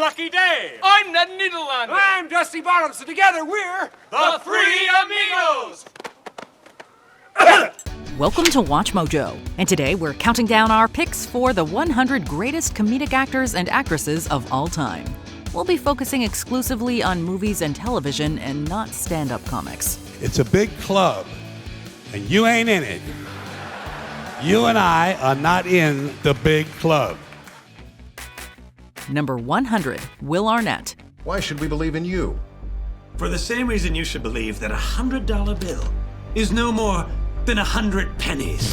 Lucky Dave. I'm Ned Niederlander. I'm Dusty Bottoms, and together we're the Three Amigos. Welcome to Watch Mojo, and today we're counting down our picks for the 100 greatest comedic actors and actresses of all time. We'll be focusing exclusively on movies and television and not stand-up comics. It's a big club, and you ain't in it. You and I are not in the big club. Number 100, Will Arnett. Why should we believe in you? For the same reason you should believe that a $100 bill is no more than 100 pennies.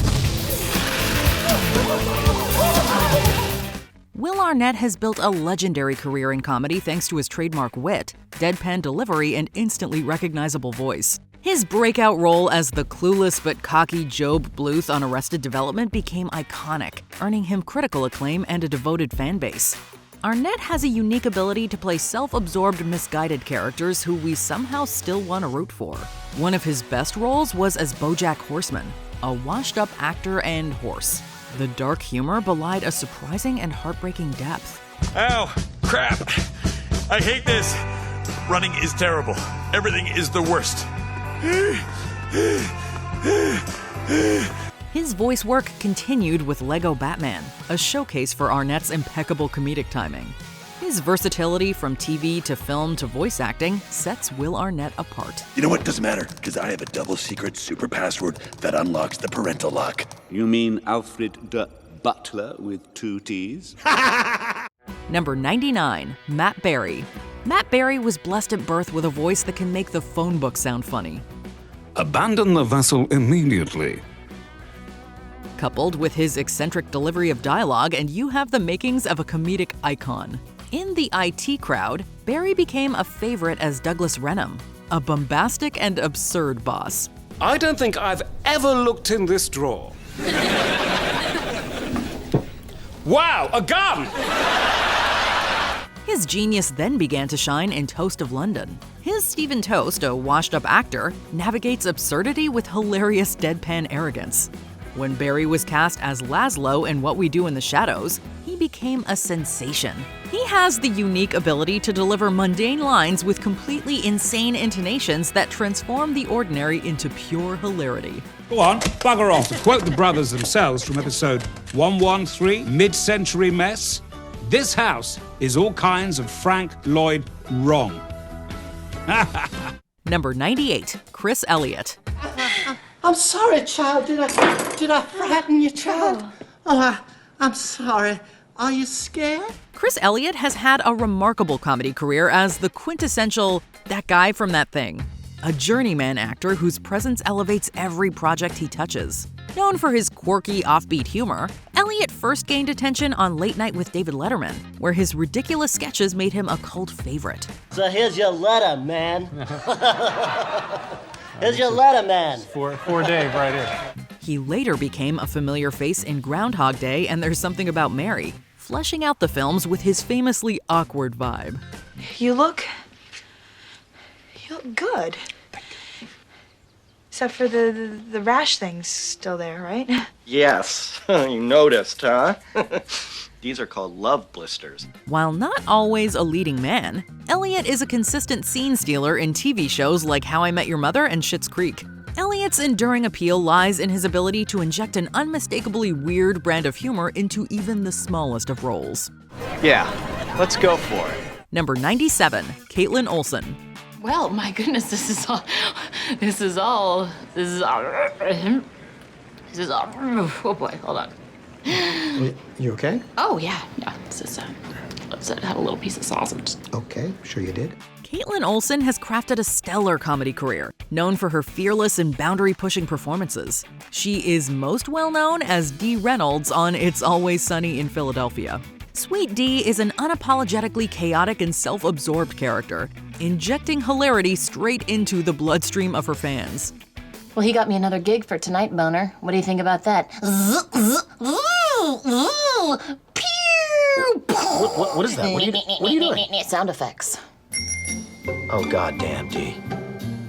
Will Arnett has built a legendary career in comedy thanks to his trademark wit, deadpan delivery, and instantly recognizable voice. His breakout role as the clueless but cocky Job Bluth on Arrested Development became iconic, earning him critical acclaim and a devoted fan base. Arnett has a unique ability to play self-absorbed, misguided characters who we somehow still want to root for. One of his best roles was as BoJack Horseman, a washed-up actor and horse. The dark humor belied a surprising and heartbreaking depth. Ow, crap. I hate this. Running is terrible. Everything is the worst. His voice work continued with Lego Batman, a showcase for Arnett's impeccable comedic timing. His versatility from TV to film to voice acting sets Will Arnett apart. You know what? Doesn't matter, because I have a double secret super password that unlocks the parental lock. You mean Alfred de Butler with 2 T's? Number 99, Matt Berry. Matt Berry was blessed at birth with a voice that can make the phone book sound funny. Abandon the vessel immediately. Coupled with his eccentric delivery of dialogue, and you have the makings of a comedic icon. In the IT crowd, Berry became a favorite as Douglas Renham, a bombastic and absurd boss. I don't think I've ever looked in this drawer. Wow, a gun! His genius then began to shine in Toast of London. His Stephen Toast, a washed-up actor, navigates absurdity with hilarious deadpan arrogance. When Berry was cast as Laszlo in What We Do in the Shadows, he became a sensation. He has the unique ability to deliver mundane lines with completely insane intonations that transform the ordinary into pure hilarity. Go on, bugger off. To quote the brothers themselves from episode 113, Mid-Century Mess, this house is all kinds of Frank Lloyd wrong. Number 98, Chris Elliott. I'm sorry, child. Did I frighten you, child? Oh, I'm sorry. Are you scared? Chris Elliott has had a remarkable comedy career as the quintessential that guy from that thing, a journeyman actor whose presence elevates every project he touches. Known for his quirky, offbeat humor, Elliott first gained attention on Late Night with David Letterman, where his ridiculous sketches made him a cult favorite. So here's your letter, man. Here's your letter, man. For Dave right here. He later became a familiar face in Groundhog Day and There's Something About Mary, fleshing out the films with his famously awkward vibe. You look good. Except for the rash thing's still there, right? Yes, you noticed, huh? These are called love blisters. While not always a leading man, Elliott is a consistent scene stealer in TV shows like How I Met Your Mother and Schitt's Creek. Elliott's enduring appeal lies in his ability to inject an unmistakably weird brand of humor into even the smallest of roles. Yeah, let's go for it. Number 97, Caitlyn Olson. Well, my goodness, this is all, oh boy, hold on. You okay? Oh, yeah, this is, let's have a little piece of sausage. Okay, sure you did. Caitlyn Olson has crafted a stellar comedy career, known for her fearless and boundary-pushing performances. She is most well-known as Dee Reynolds on It's Always Sunny in Philadelphia. Sweet Dee is an unapologetically chaotic and self-absorbed character, injecting hilarity straight into the bloodstream of her fans. Well, he got me another gig for tonight, Boner. What do you think about that? What is that? What are you doing? Sound effects. Oh, goddamn, Dee.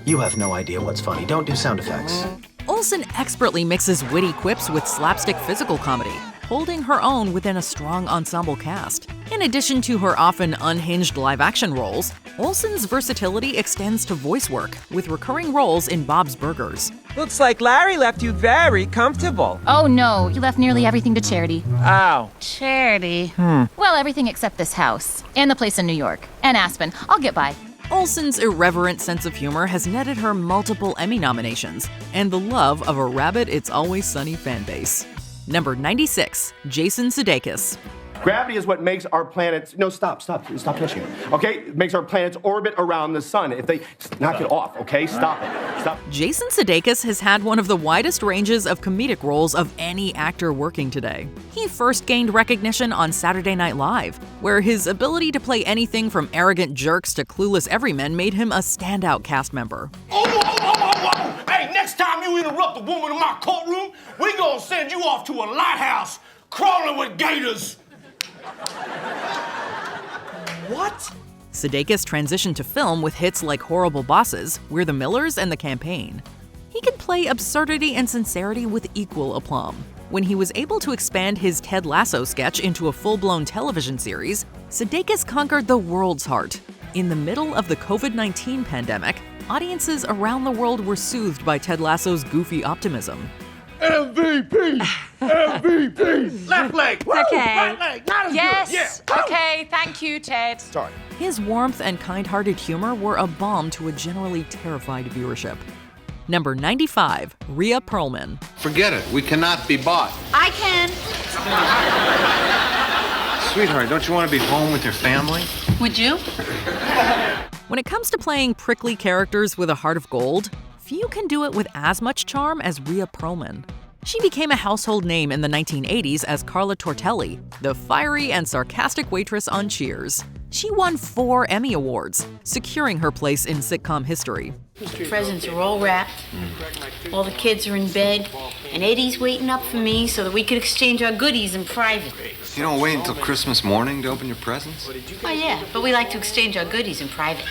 You have no idea what's funny. Don't do sound effects. Olson expertly mixes witty quips with slapstick physical comedy, holding her own within a strong ensemble cast. In addition to her often unhinged live-action roles, Olson's versatility extends to voice work, with recurring roles in Bob's Burgers. Looks like Larry left you very comfortable. Oh no, he left nearly everything to charity. Ow. Charity? Well, everything except this house. And the place in New York. And Aspen. I'll get by. Olson's irreverent sense of humor has netted her multiple Emmy nominations and the love of a rabid It's Always Sunny fan base. Number 96, Jason Sudeikis. Gravity is what makes our planets... No, stop touching it, okay? It makes our planets orbit around the sun. If they... Knock it off, okay? Stop it. Stop. Jason Sudeikis has had one of the widest ranges of comedic roles of any actor working today. He first gained recognition on Saturday Night Live, where his ability to play anything from arrogant jerks to clueless everymen made him a standout cast member. Oh. Hey, next time you interrupt a woman in my courtroom, we gonna send you off to a lighthouse crawling with gators. What? Sudeikis transitioned to film with hits like Horrible Bosses, We're the Millers, and The Campaign. He could play absurdity and sincerity with equal aplomb. When he was able to expand his Ted Lasso sketch into a full-blown television series, Sudeikis conquered the world's heart. In the middle of the COVID-19 pandemic, audiences around the world were soothed by Ted Lasso's goofy optimism. MVP! MVP! Left leg! Woo! Okay. Right leg! Not as Yes. good! Yeah. Okay, thank you, Ted. Sorry. His warmth and kind-hearted humor were a balm to a generally terrified viewership. Number 95, Ria Pearlman. Forget it. We cannot be bought. I can. Sweetheart, don't you want to be home with your family? Would you? When it comes to playing prickly characters with a heart of gold, few can do it with as much charm as Ria Pearlman. She became a household name in the 1980s as Carla Tortelli, the fiery and sarcastic waitress on Cheers. She won 4 Emmy Awards, securing her place in sitcom history. The presents are all wrapped, all the kids are in bed, and Eddie's waiting up for me so that we could exchange our goodies in private. You don't wait until Christmas morning to open your presents? Oh yeah, but we like to exchange our goodies in private.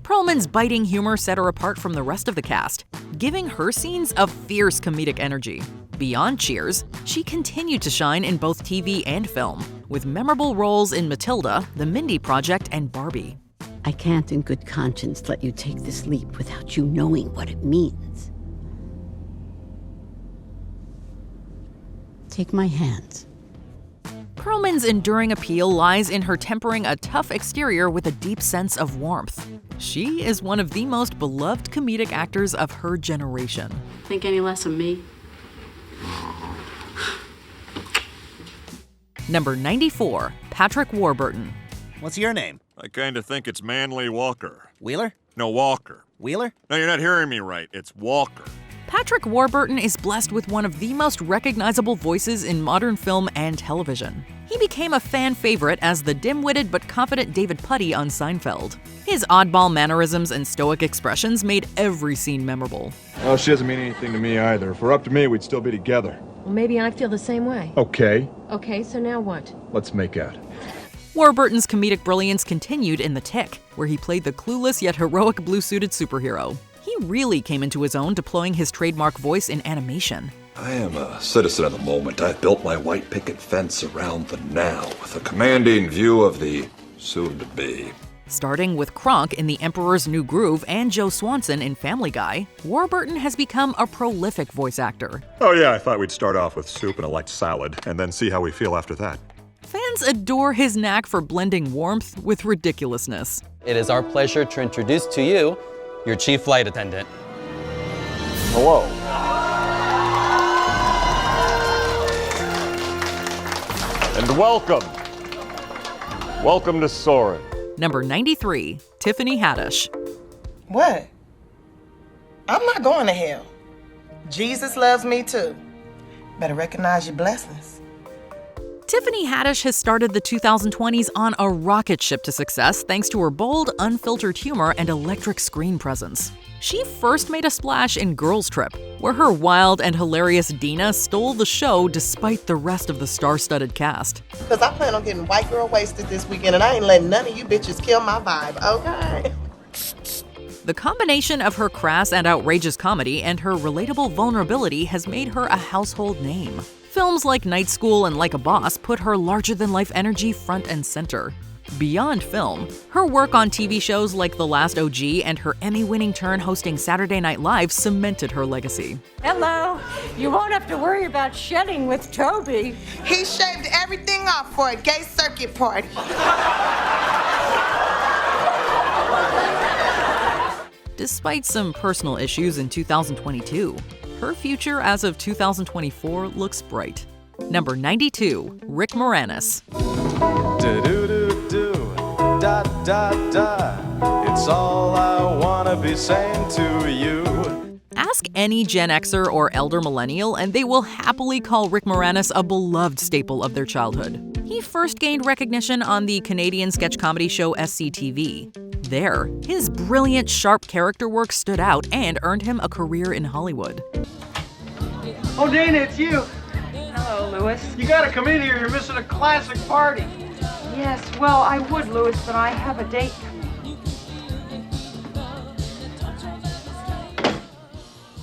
Pearlman's biting humor set her apart from the rest of the cast, giving her scenes a fierce comedic energy. Beyond Cheers, she continued to shine in both TV and film, with memorable roles in Matilda, The Mindy Project, and Barbie. I can't in good conscience let you take this leap without you knowing what it means. Take my hand. Pearlman's enduring appeal lies in her tempering a tough exterior with a deep sense of warmth. She is one of the most beloved comedic actors of her generation. Think any less of me? Number 94, Patrick Warburton. What's your name? I kind of think it's Manly Walker. Wheeler? No, Walker. Wheeler? No, you're not hearing me right. It's Walker. Patrick Warburton is blessed with one of the most recognizable voices in modern film and television. He became a fan favorite as the dim-witted but confident David Puddy on Seinfeld. His oddball mannerisms and stoic expressions made every scene memorable. Well, she doesn't mean anything to me either. If we're up to me, we'd still be together. Well, maybe I feel the same way. Okay. Okay, so now what? Let's make out. Warburton's comedic brilliance continued in The Tick, where he played the clueless yet heroic blue-suited superhero. He really came into his own deploying his trademark voice in animation. I am a citizen of the moment. I've built my white picket fence around the now with a commanding view of the soon-to-be. Starting with Kronk in The Emperor's New Groove and Joe Swanson in Family Guy, Warburton has become a prolific voice actor. Oh yeah, I thought we'd start off with soup and a light salad, and then see how we feel after that. Fans adore his knack for blending warmth with ridiculousness. It is our pleasure to introduce to you your chief flight attendant. Hello. And welcome. Welcome to Soarin'. Number 93, Tiffany Haddish. What? I'm not going to hell. Jesus loves me too. Better recognize your blessings. Tiffany Haddish has started the 2020s on a rocket ship to success thanks to her bold, unfiltered humor and electric screen presence. She first made a splash in Girls Trip, where her wild and hilarious Dina stole the show despite the rest of the star-studded cast. Because I plan on getting white girl wasted this weekend, and I ain't letting none of you bitches kill my vibe, okay? The combination of her crass and outrageous comedy and her relatable vulnerability has made her a household name. Films like Night School and Like a Boss put her larger-than-life energy front and center. Beyond film, her work on TV shows like The Last OG and her Emmy-winning turn hosting Saturday Night Live cemented her legacy. Hello. You won't have to worry about shedding with Toby. He shaved everything off for a gay circuit party. Despite some personal issues in 2022, her future as of 2024 looks bright. Number 92, Rick Moranis. Do-do-do-do, da-da-da, it's all I wanna be saying to you. Ask any Gen Xer or elder millennial and they will happily call Rick Moranis a beloved staple of their childhood. He first gained recognition on the Canadian sketch comedy show SCTV. There, his brilliant, sharp character work stood out and earned him a career in Hollywood. Oh, Dana, it's you. Hello, Louis. You gotta come in here. You're missing a classic party. Yes, well, I would, Louis, but I have a date.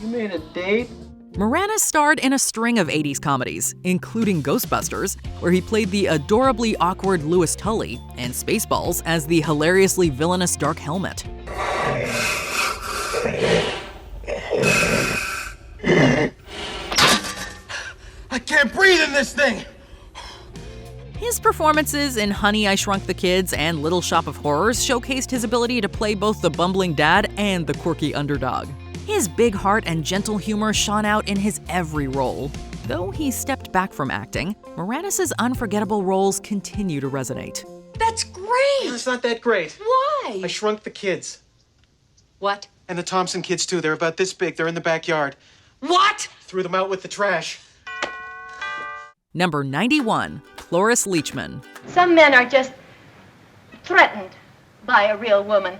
You made a date? Moranis starred in a string of 80s comedies, including Ghostbusters, where he played the adorably awkward Louis Tully, and Spaceballs as the hilariously villainous Dark Helmet. I can't breathe in this thing! His performances in Honey, I Shrunk the Kids and Little Shop of Horrors showcased his ability to play both the bumbling dad and the quirky underdog. His big heart and gentle humor shone out in his every role. Though he stepped back from acting, Moranis' unforgettable roles continue to resonate. That's great. It's not that great. Why? I Shrunk the Kids. What? And the Thompson kids, too. They're about this big. They're in the backyard. What? Threw them out with the trash. Number 91, Cloris Leachman. Some men are just threatened by a real woman.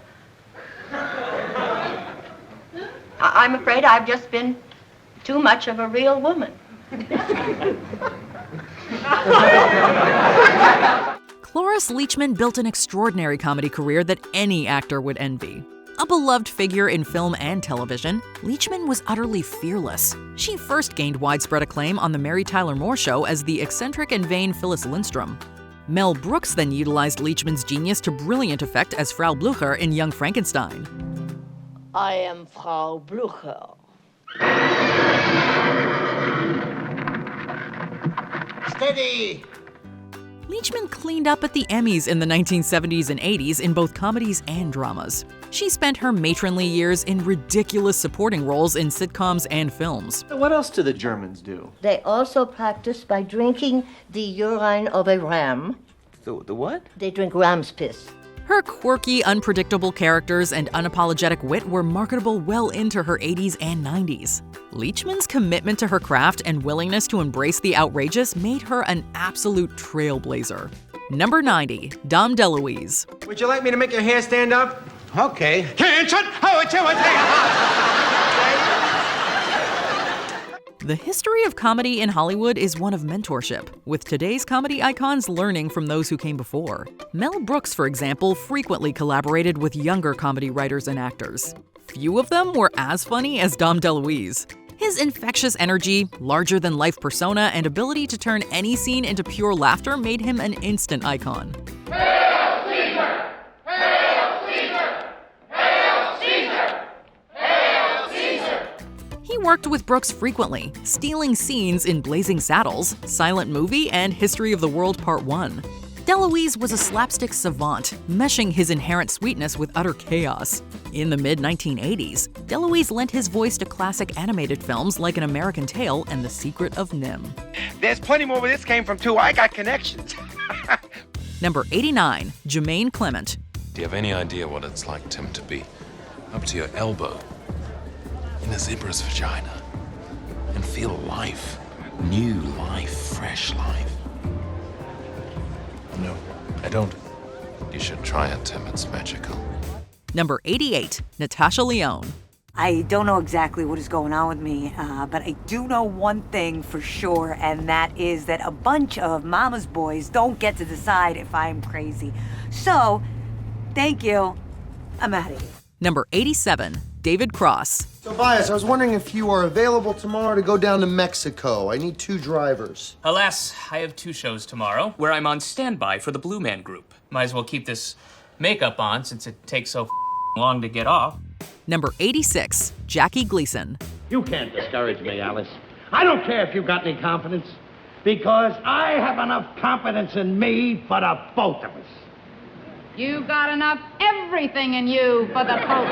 I'm afraid I've just been too much of a real woman. Cloris Leachman built an extraordinary comedy career that any actor would envy. A beloved figure in film and television, Leachman was utterly fearless. She first gained widespread acclaim on The Mary Tyler Moore Show as the eccentric and vain Phyllis Lindstrom. Mel Brooks then utilized Leachman's genius to brilliant effect as Frau Blücher in Young Frankenstein. I am Frau Blücher. Steady! Leachman cleaned up at the Emmys in the 1970s and 80s in both comedies and dramas. She spent her matronly years in ridiculous supporting roles in sitcoms and films. What else do the Germans do? They also practice by drinking the urine of a ram. The what? They drink ram's piss. Her quirky, unpredictable characters and unapologetic wit were marketable well into her 80s and 90s. Leachman's commitment to her craft and willingness to embrace the outrageous made her an absolute trailblazer. Number 90, Dom DeLuise. Would you like me to make your hair stand up? Okay. The history of comedy in Hollywood is one of mentorship, with today's comedy icons learning from those who came before. Mel Brooks, for example, frequently collaborated with younger comedy writers and actors. Few of them were as funny as Dom DeLuise. His infectious energy, larger-than-life persona, and ability to turn any scene into pure laughter made him an instant icon. Hail Caesar! Hail Caesar! Hail Caesar! Hail Caesar! He worked with Brooks frequently, stealing scenes in Blazing Saddles, Silent Movie, and History of the World Part 1. DeLuise was a slapstick savant, meshing his inherent sweetness with utter chaos. In the mid-1980s, DeLuise lent his voice to classic animated films like An American Tail and The Secret of Nim. There's plenty more where this came from, too. I got connections. Number 89, Jamaine Clement. Do you have any idea what it's like, Tim, to be up to your elbow in a zebra's vagina and feel life, new life, fresh life? No, I don't. You should try it, Tim. It's magical. Number 88, Natasha Lyonne. I don't know exactly what is going on with me, but I do know one thing for sure, and that is that a bunch of mama's boys don't get to decide if I'm crazy. So, thank you. I'm out of here. Number 87, David Cross. Tobias, I was wondering if you are available tomorrow to go down to Mexico. I need 2 drivers. Alas, I have 2 shows tomorrow where I'm on standby for the Blue Man Group. Might as well keep this makeup on since it takes so long to get off. Number 86, Jackie Gleason. You can't discourage me, Alice. I don't care if you've got any confidence, because I have enough confidence in me for the both of us. You got enough everything in you for the both.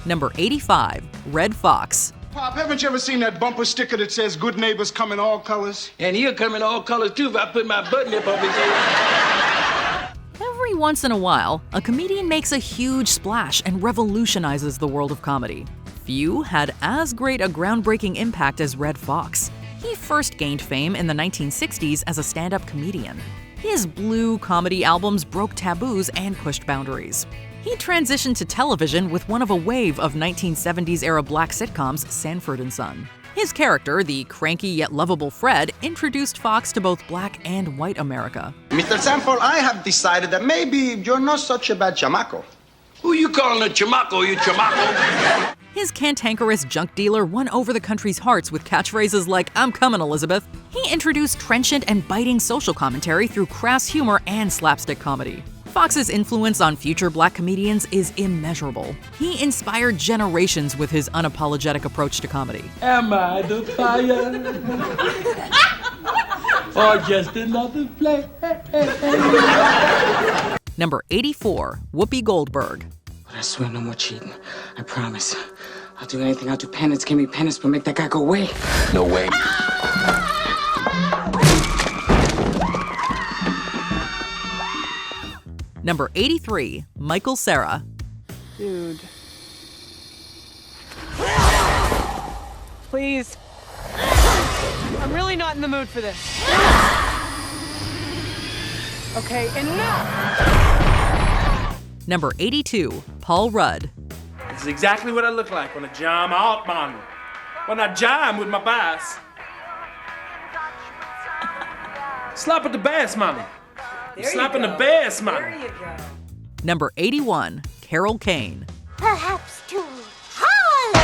Number 85, Red Fox. Pop, haven't you ever seen that bumper sticker that says good neighbors come in all colors? And he'll come in all colors too if I put my button up his head. Every once in a while, a comedian makes a huge splash and revolutionizes the world of comedy. Few had as great a groundbreaking impact as Red Fox. He first gained fame in the 1960s as a stand-up comedian. His blue comedy albums broke taboos and pushed boundaries. He transitioned to television with one of a wave of 1970s-era black sitcoms, Sanford and Son. His character, the cranky yet lovable Fred, introduced Fox to both black and white America. Mr. Sanford, I have decided that maybe you're not such a bad chamaco. Who you calling a chamaco, you chamaco? His cantankerous junk dealer won over the country's hearts with catchphrases like, "I'm coming, Elizabeth." He introduced trenchant and biting social commentary through crass humor and slapstick comedy. Fox's influence on future black comedians is immeasurable. He inspired generations with his unapologetic approach to comedy. Am I the fire? Or just another flame? Number 84, Whoopi Goldberg. I swear no more cheating. I promise. I'll do anything. I'll do penance. Give me penance, but make that guy go away. No way. Number 83, Michael Cera. Dude. Please. I'm really not in the mood for this. Okay, enough! Number 82, Paul Rudd. This is exactly what I look like when I jam Hartman. When I jam with my bass. Slap at the bass, mommy. Slapping the bass, mommy. There you go. Number 81, Carol Kane. Perhaps to Harlem.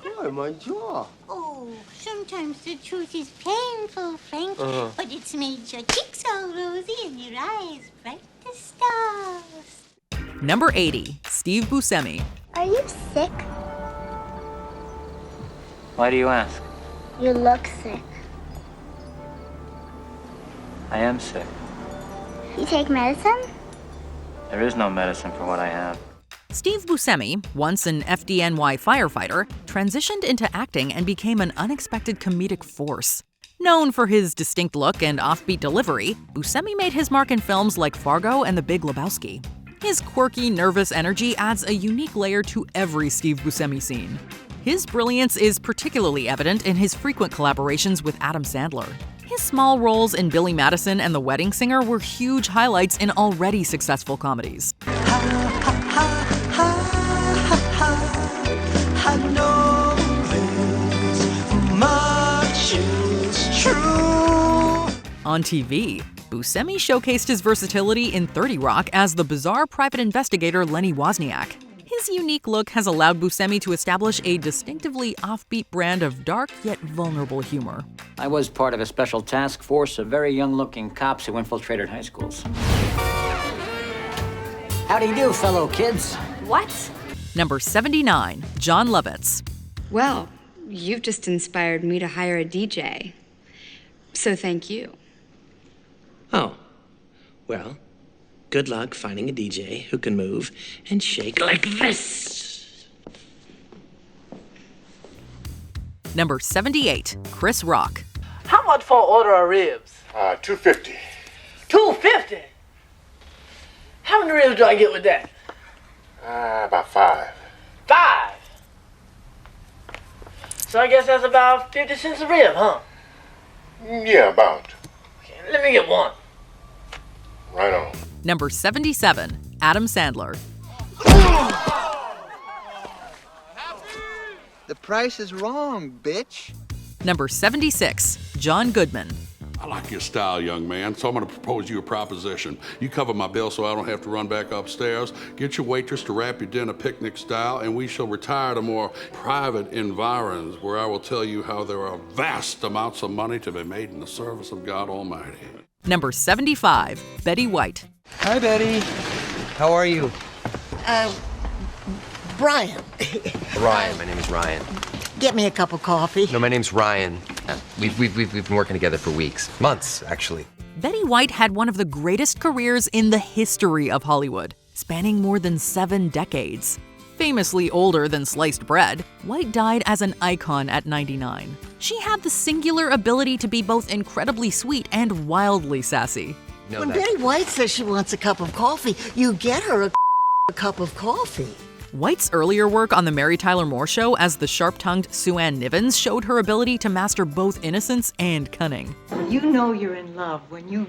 God, my jaw. Oh, sometimes the truth is painful, Frank, but it's made your cheeks all rosy and your eyes bright as stars. Number 80, Steve Buscemi. Are you sick? Why do you ask? You look sick. I am sick. You take medicine? There is no medicine for what I have. Steve Buscemi, once an FDNY firefighter, transitioned into acting and became an unexpected comedic force. Known for his distinct look and offbeat delivery, Buscemi made his mark in films like Fargo and The Big Lebowski. His quirky, nervous energy adds a unique layer to every Steve Buscemi scene. His brilliance is particularly evident in his frequent collaborations with Adam Sandler. His small roles in Billy Madison and The Wedding Singer were huge highlights in already successful comedies. I know this much is true. On TV, Buscemi showcased his versatility in 30 Rock as the bizarre private investigator Lenny Wozniak. His unique look has allowed Buscemi to establish a distinctively offbeat brand of dark yet vulnerable humor. I was part of a special task force of very young-looking cops who infiltrated high schools. How do you do, fellow kids? What? Number 79, John Lovitz. Well, you've just inspired me to hire a DJ. So thank you. Oh, well, good luck finding a DJ who can move and shake like this. Number 78, Chris Rock. How much for an order of ribs? $2.50. $2.50? How many ribs do I get with that? About 5. 5? So I guess that's about 50 cents a rib, huh? Yeah, about. Okay, let me get one. Right on. Number 77, Adam Sandler. The price is wrong, bitch. Number 76, John Goodman. I like your style, young man, so I'm gonna propose you a proposition. You cover my bill so I don't have to run back upstairs. Get your waitress to wrap your dinner picnic style, and we shall retire to more private environs where I will tell you how there are vast amounts of money to be made in the service of God Almighty. Number 75, Betty White. Hi, Betty. How are you? Brian. Ryan. My name is Ryan. Get me a cup of coffee. No, my name's Ryan. We've been working together for weeks. Months, actually. Betty White had one of the greatest careers in the history of Hollywood, spanning more than 7 decades. Famously older than sliced bread, White died as an icon at 99. She had the singular ability to be both incredibly sweet and wildly sassy. When Betty White says she wants a cup of coffee, you get her a cup of coffee. White's earlier work on The Mary Tyler Moore Show as the sharp-tongued Sue Ann Nivens showed her ability to master both innocence and cunning. You know you're in love when you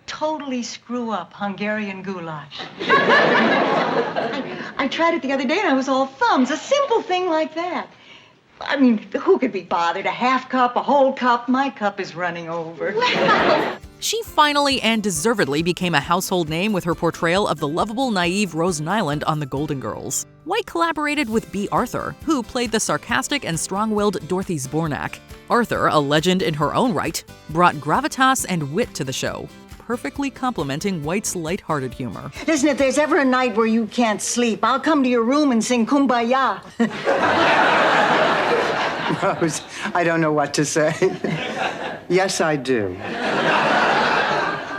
totally screw up Hungarian goulash. I tried it the other day and I was all thumbs. A simple thing like that. I mean, who could be bothered? A half cup, a whole cup? My cup is running over. She finally and deservedly became a household name with her portrayal of the lovable, naive Rose Nyland on The Golden Girls. White collaborated with B. Arthur, who played the sarcastic and strong-willed Dorothy Zbornak. Arthur, a legend in her own right, brought gravitas and wit to the show, perfectly complementing White's lighthearted humor. Listen, if there's ever a night where you can't sleep, I'll come to your room and sing Kumbaya. Rose, I don't know what to say. Yes, I do.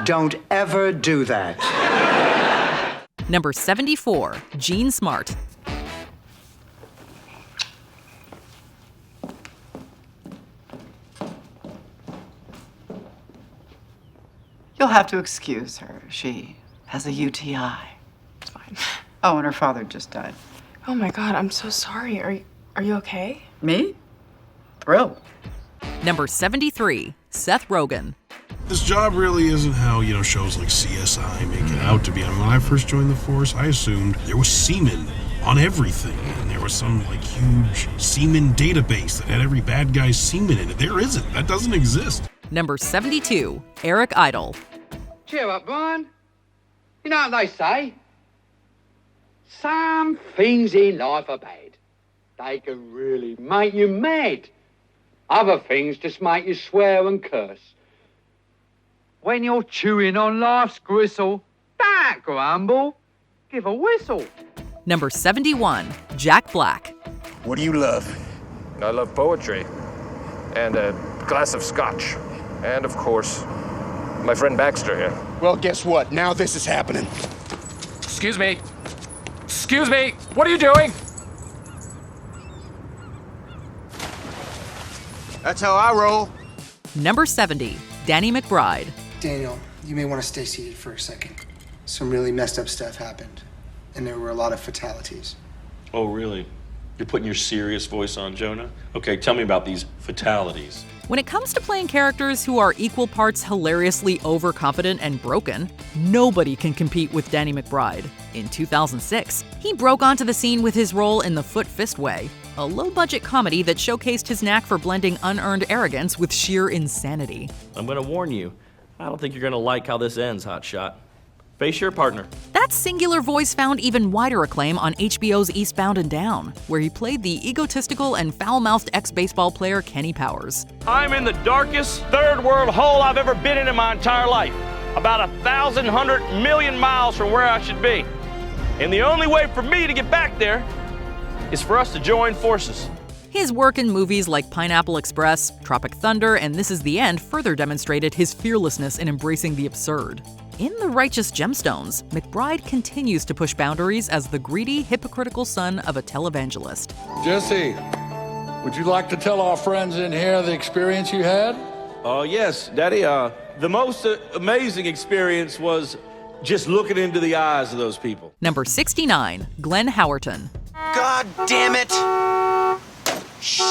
Don't ever do that. Number 74, Jean Smart. You'll have to excuse her. She has a UTI. It's fine. Oh, and her father just died. Oh my God, I'm so sorry. Are you okay? Me? Thrilled. Number 73, Seth Rogen. This job really isn't how, shows like CSI make it out to be. I mean, when I first joined the force, I assumed there was semen on everything. And there was some, huge semen database that had every bad guy's semen in it. There isn't. That doesn't exist. Number 72, Eric Idle. Cheer up, Brian. You know what they say? Some things in life are bad. They can really make you mad. Other things just make you swear and curse. When you're chewing on life's gristle, don't grumble. Give a whistle. Number 71, Jack Black. What do you love? I love poetry. And a glass of scotch. And, of course, my friend Baxter here. Well, guess what? Now this is happening. Excuse me. Excuse me. What are you doing? That's how I roll. Number 70, Danny McBride. Daniel, you may want to stay seated for a second. Some really messed up stuff happened, and there were a lot of fatalities. Oh, really? You're putting your serious voice on, Jonah? Okay, tell me about these fatalities. When it comes to playing characters who are equal parts hilariously overconfident and broken, nobody can compete with Danny McBride. In 2006, he broke onto the scene with his role in The Foot Fist Way, a low-budget comedy that showcased his knack for blending unearned arrogance with sheer insanity. I'm gonna warn you, I don't think you're gonna like how this ends, hotshot. Face your partner. That singular voice found even wider acclaim on HBO's Eastbound and Down, where he played the egotistical and foul-mouthed ex-baseball player Kenny Powers. I'm in the darkest third world hole I've ever been in my entire life. About 1,100 million miles from where I should be. And the only way for me to get back there is for us to join forces. His work in movies like Pineapple Express, Tropic Thunder, and This Is the End further demonstrated his fearlessness in embracing the absurd. In The Righteous Gemstones, McBride continues to push boundaries as the greedy, hypocritical son of a televangelist. Jesse, would you like to tell our friends in here the experience you had? Yes, Daddy. The most amazing experience was just looking into the eyes of those people. Number 69, Glenn Howerton. God damn it! Shit!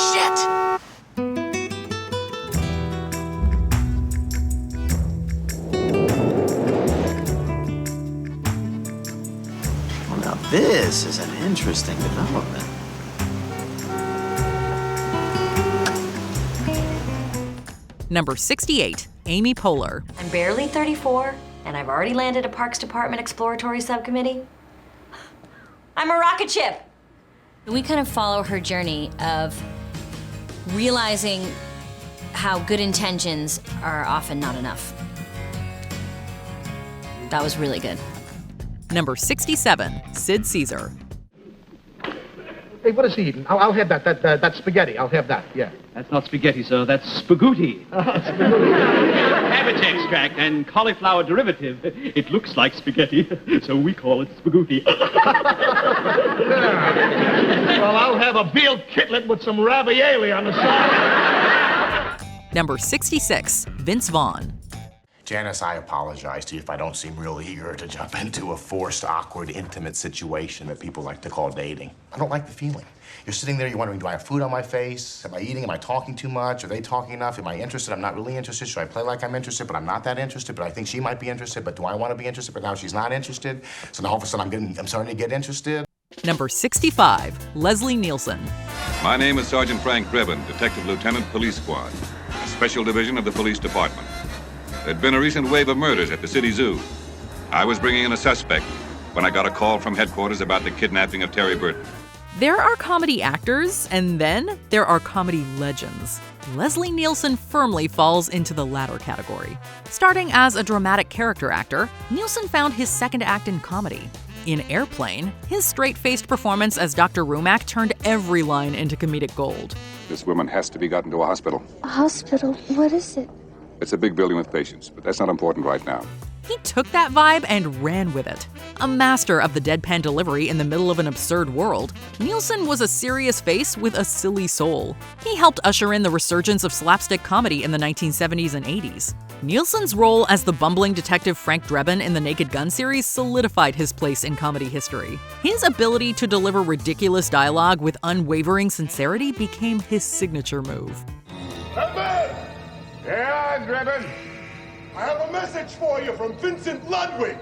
Well, now this is an interesting development. Number 68, Amy Poehler. I'm barely 34, and I've already landed a Parks Department exploratory subcommittee. I'm a rocket ship. We kind of follow her journey of realizing how good intentions are often not enough. That was really good. Number 67, Sid Caesar. Hey, what is he eating? I'll have that spaghetti. I'll have that, yeah. That's not spaghetti, sir. That's spagooty. Cabbage extract and cauliflower derivative. It looks like spaghetti, so we call it spagooty. Well, I'll have a veal kitlet with some ravioli on the side. Number 66, Vince Vaughn. Janice, I apologize to you if I don't seem real eager to jump into a forced, awkward, intimate situation that people like to call dating. I don't like the feeling. You're sitting there, you're wondering, do I have food on my face? Am I eating? Am I talking too much? Are they talking enough? Am I interested? I'm not really interested. Should I play like I'm interested, but I'm not that interested? But I think she might be interested, but do I want to be interested? But now she's not interested. So now all of a sudden I'm starting to get interested. Number 65, Leslie Nielsen. My name is Sergeant Frank Drebin, Detective Lieutenant Police Squad, a special division of the police department. There'd been a recent wave of murders at the city zoo. I was bringing in a suspect when I got a call from headquarters about the kidnapping of Terry Burton. There are comedy actors, and then there are comedy legends. Leslie Nielsen firmly falls into the latter category. Starting as a dramatic character actor, Nielsen found his second act in comedy. In Airplane, his straight-faced performance as Dr. Rumack turned every line into comedic gold. This woman has to be gotten to a hospital. A hospital? What is it? It's a big building with patients, but that's not important right now. He took that vibe and ran with it. A master of the deadpan delivery in the middle of an absurd world, Nielsen was a serious face with a silly soul. He helped usher in the resurgence of slapstick comedy in the 1970s and 80s. Nielsen's role as the bumbling detective Frank Drebin in the Naked Gun series solidified his place in comedy history. His ability to deliver ridiculous dialogue with unwavering sincerity became his signature move. Yeah, Drebin. I have a message for you from Vincent Ludwig.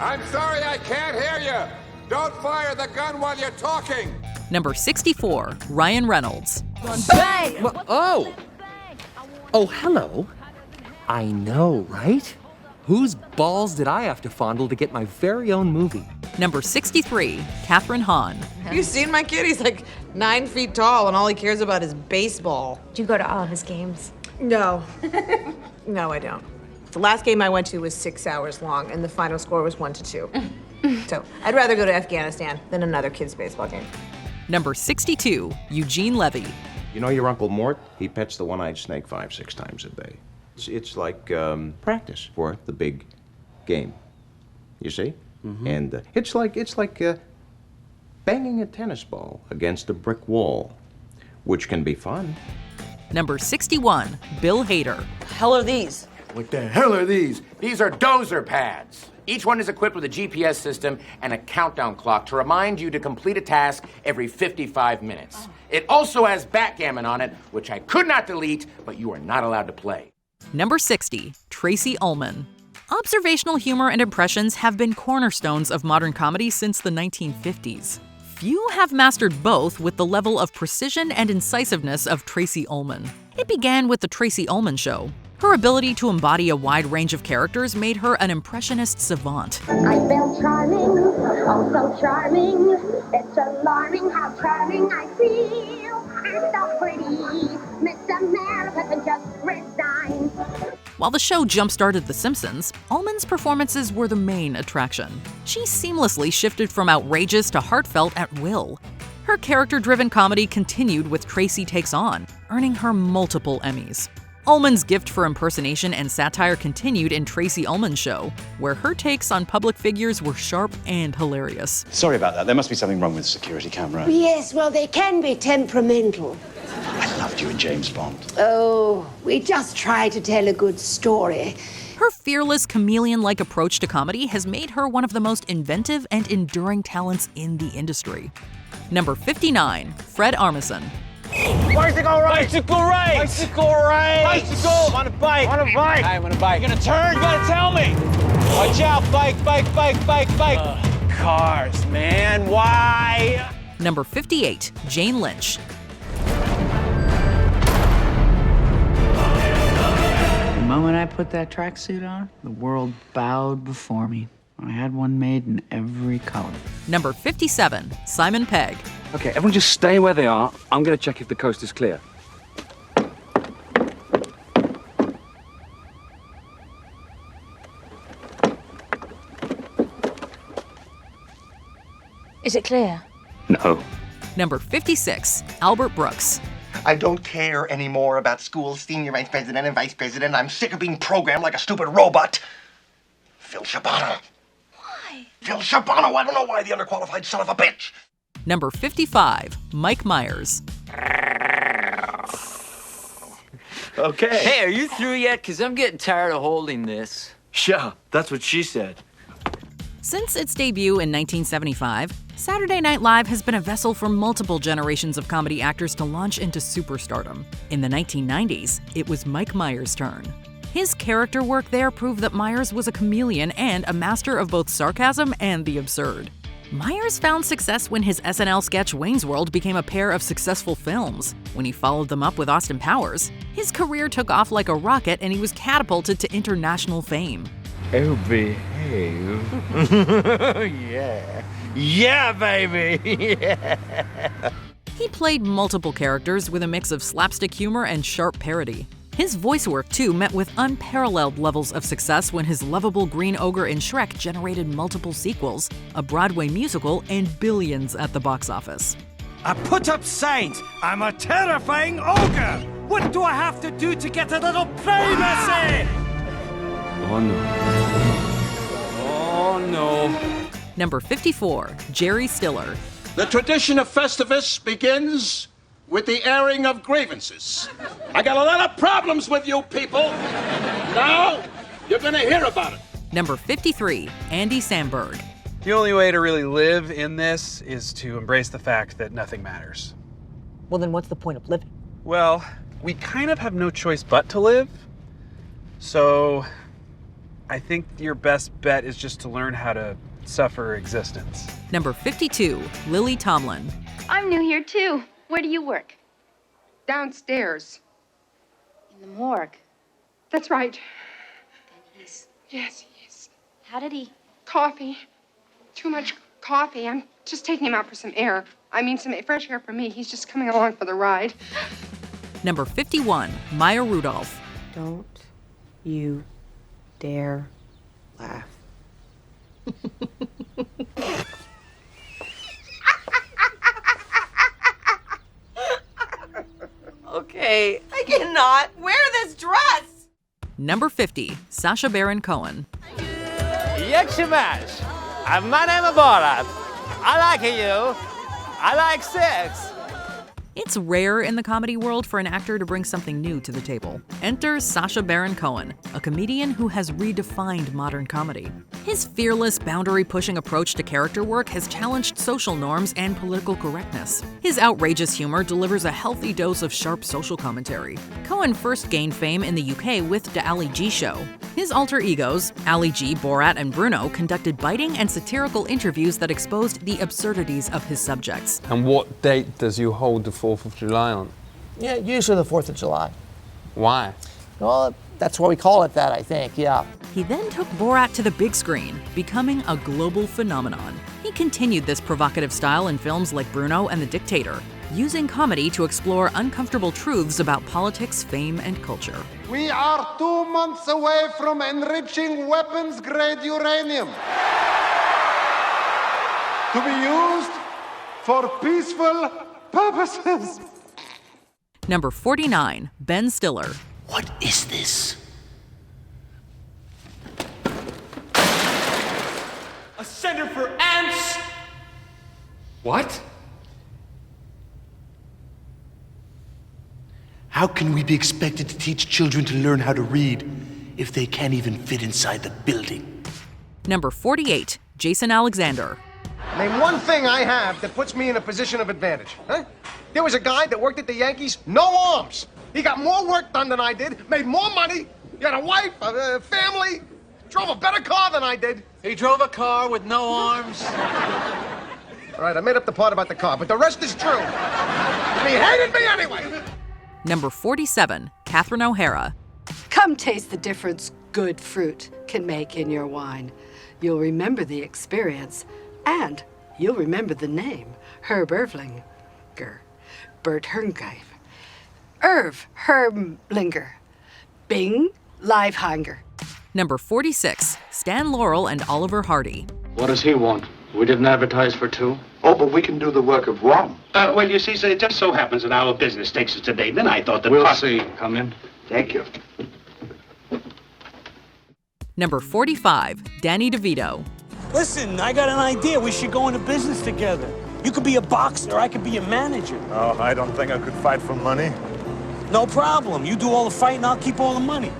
I'm sorry I can't hear you. Don't fire the gun while you're talking. Number 64, Ryan Reynolds. Bang! Oh, hello. I know, right? Whose balls did I have to fondle to get my very own movie? Number 63, Kathryn Hahn. Have you seen my kid? He's like 9 feet tall and all he cares about is baseball. Do you go to all of his games? No. No, I don't. The last game I went to was 6 hours long and the final score was 1-2. So I'd rather go to Afghanistan than another kid's baseball game. Number 62, Eugene Levy. You know your Uncle Mort? He pets the one-eyed snake 5-6 times a day. It's like practice for the big game, you see? Mm-hmm. And it's like banging a tennis ball against a brick wall, which can be fun. Number 61, Bill Hader. The hell are these? What the hell are these? These are dozer pads. Each one is equipped with a GPS system and a countdown clock to remind you to complete a task every 55 minutes. It also has backgammon on it, which I could not delete, but you are not allowed to play. Number 60, Tracey Ullman. Observational humor and impressions have been cornerstones of modern comedy since the 1950s. Few have mastered both with the level of precision and incisiveness of Tracey Ullman. It began with The Tracey Ullman Show. Her ability to embody a wide range of characters made her an impressionist savant. I feel charming, oh so charming. It's alarming how charming I feel. I'm so pretty. Miss America can just resign. While the show jump-started The Simpsons, Ullman's performances were the main attraction. She seamlessly shifted from outrageous to heartfelt at will. Her character-driven comedy continued with Tracy Takes On, earning her multiple Emmys. Ullman's gift for impersonation and satire continued in Tracey Ullman Show, where her takes on public figures were sharp and hilarious. Sorry about that. There must be something wrong with the security camera. Yes, well, they can be temperamental. I loved you in James Bond. Oh, we just try to tell a good story. Her fearless, chameleon-like approach to comedy has made her one of the most inventive and enduring talents in the industry. Number 59, Fred Armisen. Bicycle right! Bicycle right! Bicycle right! Bicycle! On a bike! On a bike! I'm on a bike. You're gonna turn? You gotta tell me! Watch out! Bike, bike, bike, bike, bike! Cars, man, why? Number 58, Jane Lynch. moment I put that tracksuit on, the world bowed before me. I had one made in every color. Number 57, Simon Pegg. Okay, everyone just stay where they are. I'm going to check if the coast is clear. Is it clear? No. Number 56, Albert Brooks. I don't care anymore about school senior vice president and vice president. I'm sick of being programmed like a stupid robot. Phil Shabano. Why? Phil Shabano. I don't know why, the underqualified son of a bitch. Number 55, Mike Myers. Okay. Hey, are you through yet? Because I'm getting tired of holding this. Yeah, that's what she said. Since its debut in 1975, Saturday Night Live has been a vessel for multiple generations of comedy actors to launch into superstardom. In the 1990s, it was Mike Myers' turn. His character work there proved that Myers was a chameleon and a master of both sarcasm and the absurd. Myers found success when his SNL sketch Wayne's World became a pair of successful films. When he followed them up with Austin Powers, his career took off like a rocket and he was catapulted to international fame. Oh, behave. Yeah. Yeah, baby. Yeah. He played multiple characters with a mix of slapstick humor and sharp parody. His voice work, too, met with unparalleled levels of success when his lovable green ogre in Shrek generated multiple sequels, a Broadway musical, and billions at the box office. I put up signs. I'm a terrifying ogre. What do I have to do to get a little privacy? Oh, no. Oh, no. Number 54, Jerry Stiller. The tradition of Festivus begins with the airing of grievances. I got a lot of problems with you people. Now, you're gonna hear about it. Number 53, Andy Samberg. The only way to really live in this is to embrace the fact that nothing matters. Well, then what's the point of living? Well, we kind of have no choice but to live. So, I think your best bet is just to learn how to suffer existence. Number 52, Lily Tomlin. I'm new here, too. Where do you work? Downstairs. In the morgue. That's right. Then he's... Yes, he is. How did he... Coffee. Too much coffee. I'm just taking him out for some air. I mean, some fresh air for me. He's just coming along for the ride. Number 51, Maya Rudolph. Don't you dare laugh. Okay, I cannot wear this dress! Number 50, Sacha Baron Cohen. Yakshimash. My name is Borat. I like you. I like sex. It's rare in the comedy world for an actor to bring something new to the table. Enter Sacha Baron Cohen, a comedian who has redefined modern comedy. His fearless, boundary-pushing approach to character work has challenged social norms and political correctness. His outrageous humor delivers a healthy dose of sharp social commentary. Cohen first gained fame in the UK with The Ali G Show. His alter egos, Ali G, Borat, and Bruno, conducted biting and satirical interviews that exposed the absurdities of his subjects. And what date does you hold the 4th of July on? Yeah, usually the 4th of July. Why? Well, that's why we call it that, I think, yeah. He then took Borat to the big screen, becoming a global phenomenon. He continued this provocative style in films like Bruno and The Dictator, using comedy to explore uncomfortable truths about politics, fame, and culture. We are 2 months away from enriching weapons-grade uranium to be used for peaceful purposes. Number 49, Ben Stiller. What is this? A center for ants? What? How can we be expected to teach children to learn how to read if they can't even fit inside the building? Number 48, Jason Alexander. Name one thing I have that puts me in a position of advantage, huh? There was a guy that worked at the Yankees, no arms. He got more work done than I did, made more money. He had a wife, a family, drove a better car than I did. He drove a car with no arms. All right, I made up the part about the car, but the rest is true. And he hated me anyway. Number 47, Catherine O'Hara. Come taste the difference good fruit can make in your wine. You'll remember the experience, and you'll remember the name, Herb Ervlinger, Bert Herngreif, Irv Hermlinger, Bing Livehanger. Number 46, Stan Laurel and Oliver Hardy. What does he want? We didn't advertise for two. Oh, but we can do the work of one. Well, you see, sir, it just so happens that our business takes us today. Then I thought that... We'll see. Come in. Thank you. Number 45, Danny DeVito. Listen, I got an idea. We should go into business together. You could be a boxer, I could be a manager. Oh, I don't think I could fight for money. No problem. You do all the fighting, I'll keep all the money.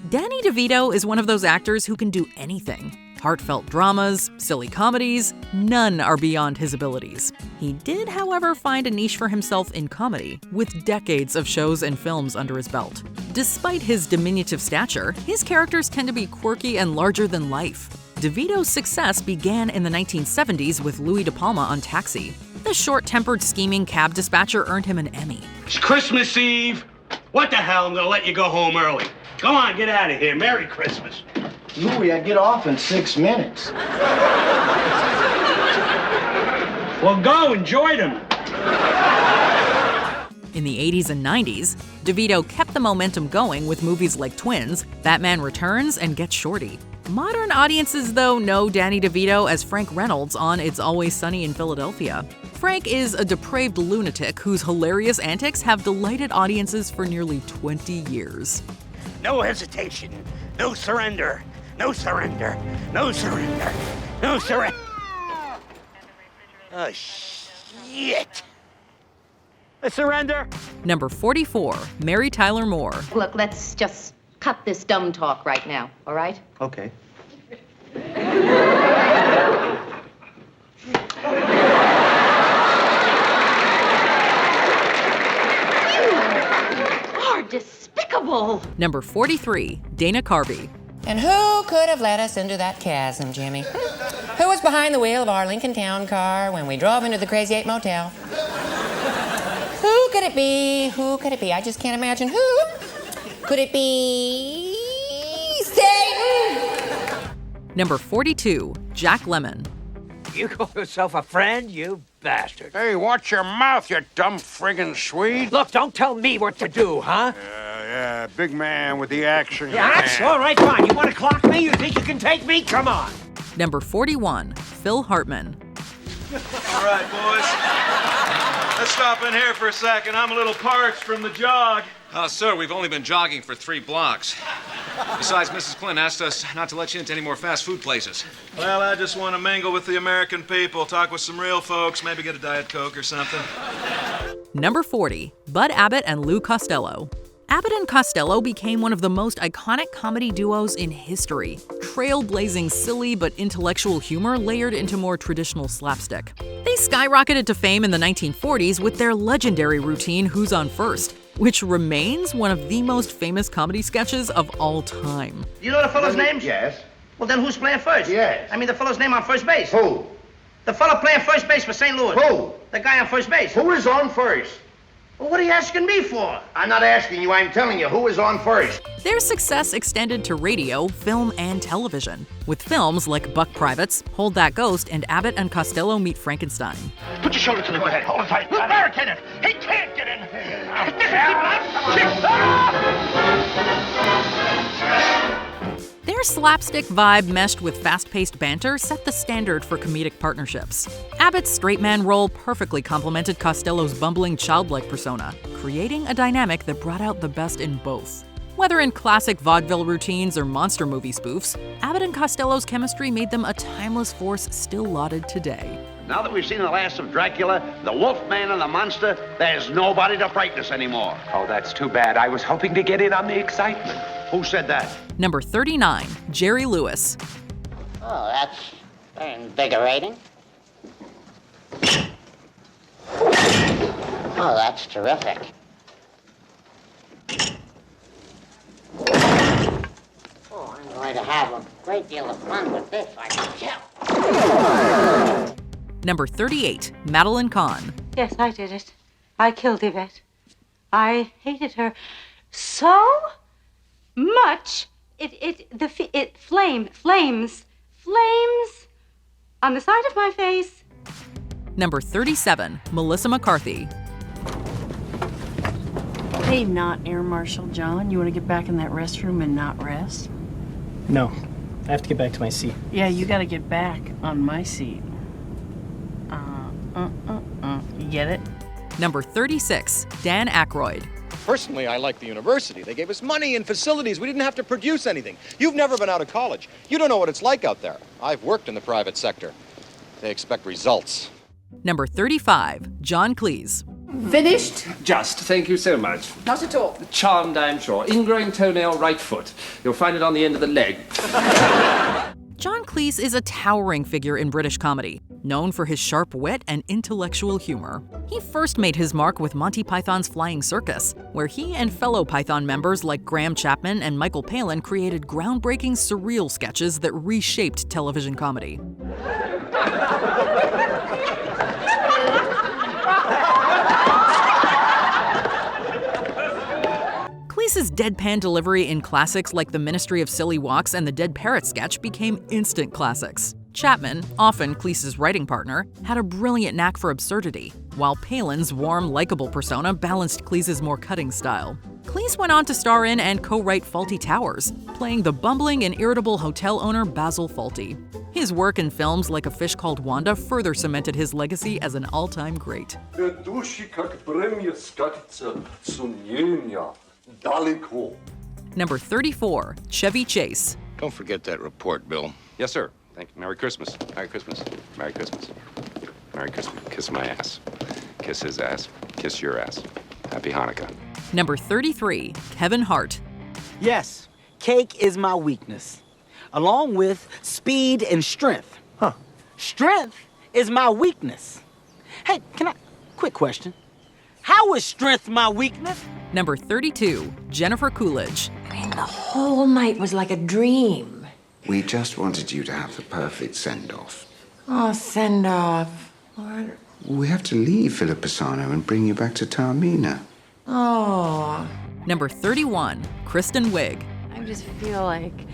Danny DeVito is one of those actors who can do anything. Heartfelt dramas, silly comedies, none are beyond his abilities. He did, however, find a niche for himself in comedy, with decades of shows and films under his belt. Despite his diminutive stature, his characters tend to be quirky and larger than life. DeVito's success began in the 1970s with Louis De Palma on Taxi. The short-tempered, scheming cab dispatcher earned him an Emmy. It's Christmas Eve. What the hell? I'm gonna let you go home early. Come on, get out of here. Merry Christmas. Louis, I get off in 6 minutes. Well, go. Enjoy them. In the 80s and 90s, DeVito kept the momentum going with movies like Twins, Batman Returns, and Get Shorty. Modern audiences, though, know Danny DeVito as Frank Reynolds on It's Always Sunny in Philadelphia. Frank is a depraved lunatic whose hilarious antics have delighted audiences for nearly 20 years. No hesitation. No surrender. No surrender. No surrender. No surrender. Oh, shit. I surrender. Number 44, Mary Tyler Moore. Look, let's just cut this dumb talk right now, all right? Okay. You are despicable. Number 43, Dana Carvey. And who could have led us into that chasm, Jimmy? Who was behind the wheel of our Lincoln Town car when we drove into the Crazy 8 Motel? Who could it be? Who could it be? I just can't imagine who. Could it be Satan? Number 42, Jack Lemmon. You call yourself a friend, you bastard. Hey, watch your mouth, you dumb friggin' Swede. Look, don't tell me what to do, huh? Yeah, big man with the action. Yeah, that's all right, fine. You want to clock me? You think you can take me? Come on. Number 41, Phil Hartman. All right, boys. Let's stop in here for a second. I'm a little parched from the jog. Sir, we've only been jogging for 3 blocks. Besides, Mrs. Clint asked us not to let you into any more fast food places. Well, I just want to mingle with the American people, talk with some real folks, maybe get a Diet Coke or something. Number 40, Bud Abbott and Lou Costello. Abbott and Costello became one of the most iconic comedy duos in history, trailblazing silly but intellectual humor layered into more traditional slapstick. They skyrocketed to fame in the 1940s with their legendary routine Who's on First, which remains one of the most famous comedy sketches of all time. You know the fellow's names? Yes. Well, then who's playing first? Yes. I mean the fellow's name on first base. Who? The fellow playing first base for St. Louis. Who? The guy on first base. Who is on first? Well, what are you asking me for? I'm not asking you, I'm telling you, who is on first? Their success extended to radio, film, and television, with films like Buck Privates, Hold That Ghost, and Abbott and Costello Meet Frankenstein. Put your shoulder to the head. Hold it tight. Look, barricade it. He can't get in. Their slapstick vibe meshed with fast-paced banter set the standard for comedic partnerships. Abbott's straight man role perfectly complemented Costello's bumbling childlike persona, creating a dynamic that brought out the best in both. Whether in classic vaudeville routines or monster movie spoofs, Abbott and Costello's chemistry made them a timeless force still lauded today. Now that we've seen the last of Dracula, the Wolfman, and the monster, there's nobody to frighten us anymore. Oh, that's too bad. I was hoping to get in on the excitement. Who said that? Number 39, Jerry Lewis. Oh, that's very invigorating. Oh, that's terrific. Oh, I'm going to have a great deal of fun with this, I can tell. Number 38, Madeline Kahn. Yes, I did it. I killed Yvette. I hated her so much. It flames on the side of my face. Number 37, Melissa McCarthy. Hey, not Air Marshal John. You want to get back in that restroom and not rest? No. I have to get back to my seat. Yeah, you got to get back on my seat. You get it? Number 36, Dan Aykroyd. Personally, I like the university. They gave us money and facilities. We didn't have to produce anything. You've never been out of college. You don't know what it's like out there. I've worked in the private sector. They expect results. Number 35, John Cleese. Finished? Just, thank you so much. Not at all. Charmed, I'm sure. Ingrowing toenail, right foot. You'll find it on the end of the leg. John Cleese is a towering figure in British comedy, known for his sharp wit and intellectual humor. He first made his mark with Monty Python's Flying Circus, where he and fellow Python members like Graham Chapman and Michael Palin created groundbreaking surreal sketches that reshaped television comedy. Cleese's deadpan delivery in classics like The Ministry of Silly Walks and the Dead Parrot sketch became instant classics. Chapman, often Cleese's writing partner, had a brilliant knack for absurdity, while Palin's warm, likable persona balanced Cleese's more cutting style. Cleese went on to star in and co-write Fawlty Towers, playing the bumbling and irritable hotel owner Basil Fawlty. His work in films like A Fish Called Wanda further cemented his legacy as an all-time great. Number 34, Chevy Chase. Don't forget that report, Bill. Yes, sir. Thank you. Merry Christmas. Merry Christmas. Merry Christmas. Merry Christmas. Kiss my ass. Kiss his ass. Kiss your ass. Happy Hanukkah. Number 33, Kevin Hart. Yes, cake is my weakness, along with speed and strength. Huh. Strength is my weakness. Hey, quick question. How is strength my weakness? Number 32, Jennifer Coolidge. I mean, the whole night was like a dream. We just wanted you to have the perfect send-off. Oh, send off. Lord. We have to leave Philip Pisano and bring you back to Taormina. Oh. Number 31, Kristen Wiig. I just feel like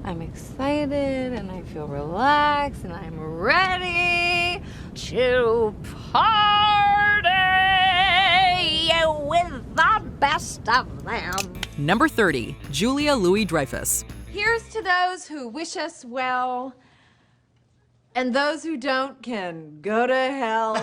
I'm excited and I feel relaxed and I'm ready to party with the best of them. Number 30, Julia Louis-Dreyfus. Here's to those who wish us well, and those who don't can go to hell.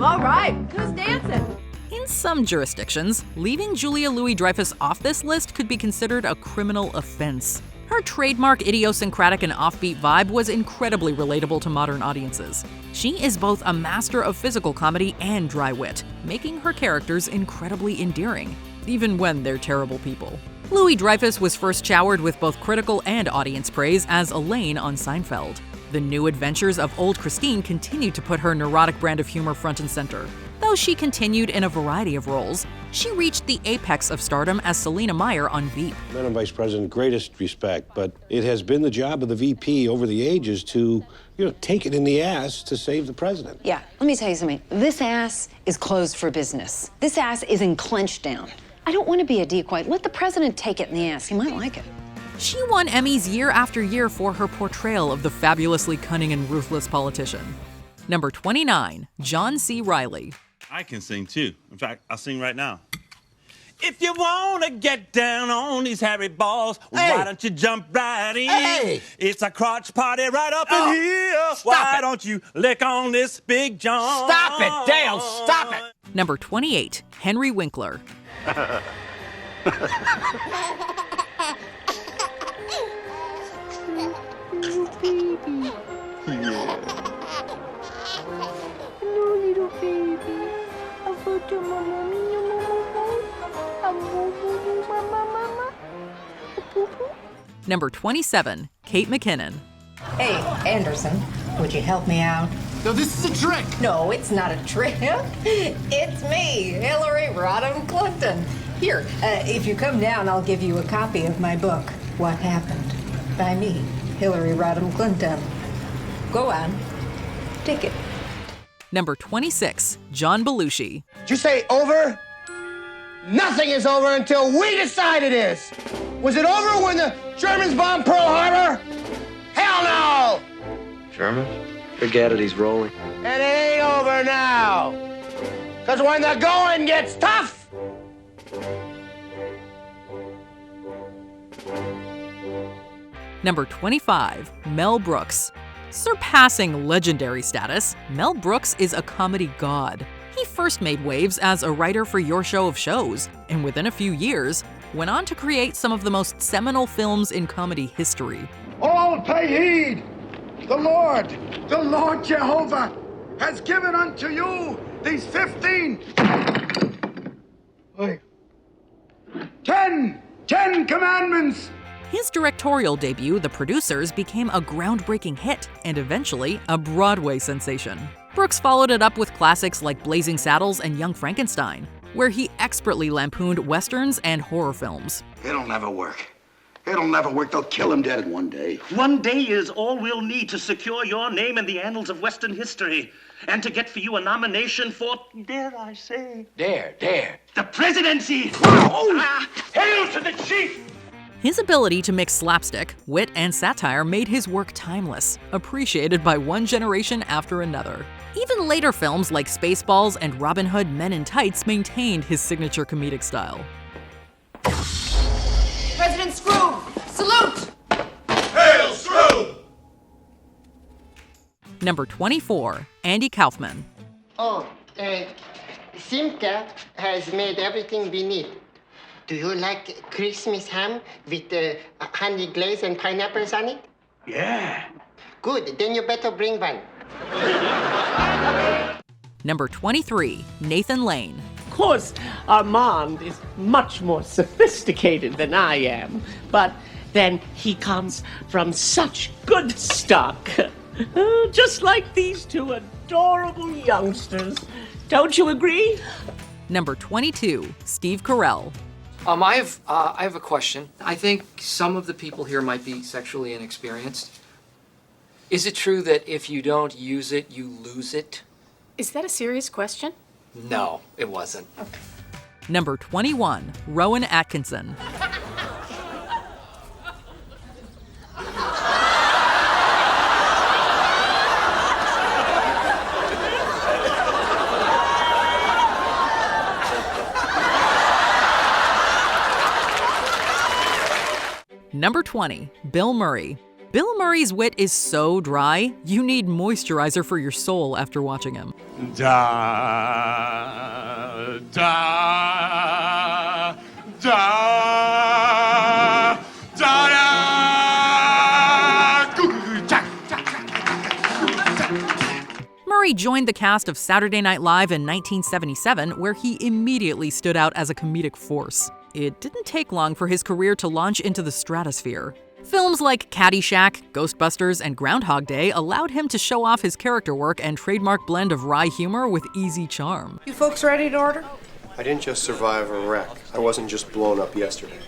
All right, who's dancing? In some jurisdictions, leaving Julia Louis-Dreyfus off this list could be considered a criminal offense. Her trademark idiosyncratic and offbeat vibe was incredibly relatable to modern audiences. She is both a master of physical comedy and dry wit, making her characters incredibly endearing, even when they're terrible people. Louis-Dreyfus was first showered with both critical and audience praise as Elaine on Seinfeld. The new adventures of old Christine continued to put her neurotic brand of humor front and center. Though she continued in a variety of roles, she reached the apex of stardom as Selena Meyer on Veep. Madam Vice President, greatest respect, but it has been the job of the VP over the ages to, take it in the ass to save the president. Yeah, let me tell you something. This ass is closed for business. This ass is in clench down. I don't want to be a decoy. Let the president take it in the ass. He might like it. She won Emmys year after year for her portrayal of the fabulously cunning and ruthless politician. Number 29, John C. Reilly. I can sing too. In fact, I'll sing right now. If you want to get down on these hairy balls, why don't you jump right in? Hey. It's a crotch party right up in here. Why don't you lick on this big John? Stop it, Dale, stop it. Number 28, Henry Winkler. Number 27, Kate McKinnon. Hey, Anderson, would you help me out? No, this is a trick. No, it's not a trick. It's me, Hillary Rodham Clinton. Here, if you come down, I'll give you a copy of my book, What Happened, by me, Hillary Rodham Clinton. Go on, take it. Number 26, John Belushi. Did you say over? Nothing is over until we decide it is. Was it over when the Germans bombed Pearl Harbor? Hell no! German? Forget it, he's rolling. And it ain't over now. Because when the going gets tough, Number 25, Mel Brooks. Surpassing legendary status, Mel Brooks is a comedy god. He first made waves as a writer for Your Show of Shows, and within a few years, went on to create some of the most seminal films in comedy history. All pay heed! The Lord Jehovah, has given unto you these 10 commandments! His directorial debut, The Producers, became a groundbreaking hit and eventually a Broadway sensation. Brooks followed it up with classics like Blazing Saddles and Young Frankenstein, where he expertly lampooned westerns and horror films. It'll never work. It'll never work. They'll kill him dead in one day. One day is all we'll need to secure your name in the annals of Western history and to get for you a nomination for, dare I say, Dare. the presidency. Hail to the chief! His ability to mix slapstick, wit, and satire made his work timeless, appreciated by one generation after another. Even later films like Spaceballs and Robin Hood Men in Tights maintained his signature comedic style. President Screw, salute! Hail, Screw! Number 24, Andy Kaufman. Oh, Simca has made everything we need. Do you like Christmas ham with honey glaze and pineapples on it? Yeah. Good, then you better bring one. Number 23, Nathan Lane. Of course, Armand is much more sophisticated than I am, but then he comes from such good stock. Just like these two adorable youngsters. Don't you agree? Number 22, Steve Carell. I have a question. I think some of the people here might be sexually inexperienced. Is it true that if you don't use it, you lose it? Is that a serious question? No, it wasn't. Okay. Number 21, Rowan Atkinson. Number 20, Bill Murray. Bill Murray's wit is so dry, you need moisturizer for your soul after watching him. Da, da, da, da, Murray joined the cast of Saturday Night Live in 1977, where he immediately stood out as a comedic force. It didn't take long for his career to launch into the stratosphere. Films like Caddyshack, Ghostbusters, and Groundhog Day allowed him to show off his character work and trademark blend of wry humor with easy charm. You folks ready to order? I didn't just survive a wreck. I wasn't just blown up yesterday.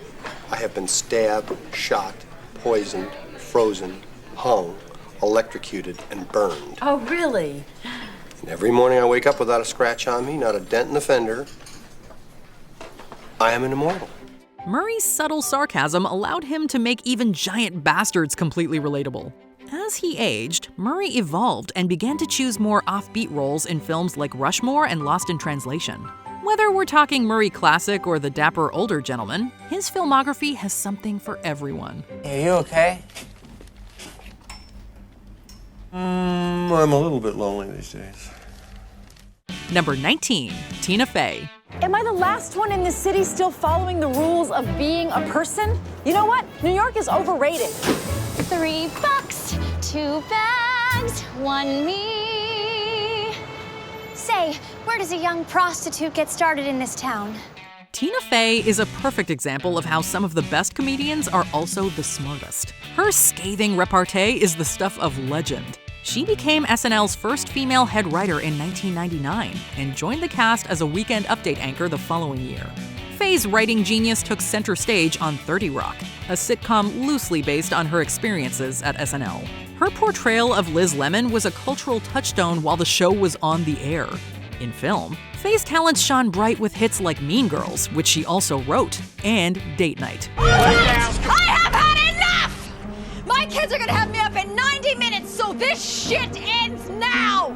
I have been stabbed, shot, poisoned, frozen, hung, electrocuted, and burned. Oh, really? And every morning I wake up without a scratch on me, not a dent in the fender. I am an immortal. Murray's subtle sarcasm allowed him to make even giant bastards completely relatable. As he aged, Murray evolved and began to choose more offbeat roles in films like Rushmore and Lost in Translation. Whether we're talking Murray classic or the dapper older gentleman, his filmography has something for everyone. Are you okay? I'm a little bit lonely these days. Number 19, Tina Fey. Am I the last one in this city still following the rules of being a person? You know what? New York is overrated. $3, 2 bags, 1 me. Say, where does a young prostitute get started in this town? Tina Fey is a perfect example of how some of the best comedians are also the smartest. Her scathing repartee is the stuff of legend. She became SNL's first female head writer in 1999 and joined the cast as a Weekend Update anchor the following year. Fey's writing genius took center stage on 30 Rock, a sitcom loosely based on her experiences at SNL. Her portrayal of Liz Lemon was a cultural touchstone while the show was on the air. In film, Faye's talents shone bright with hits like Mean Girls, which she also wrote, and Date Night. I have had enough! My kids are gonna have me up in 90 minutes, so this shit ends now!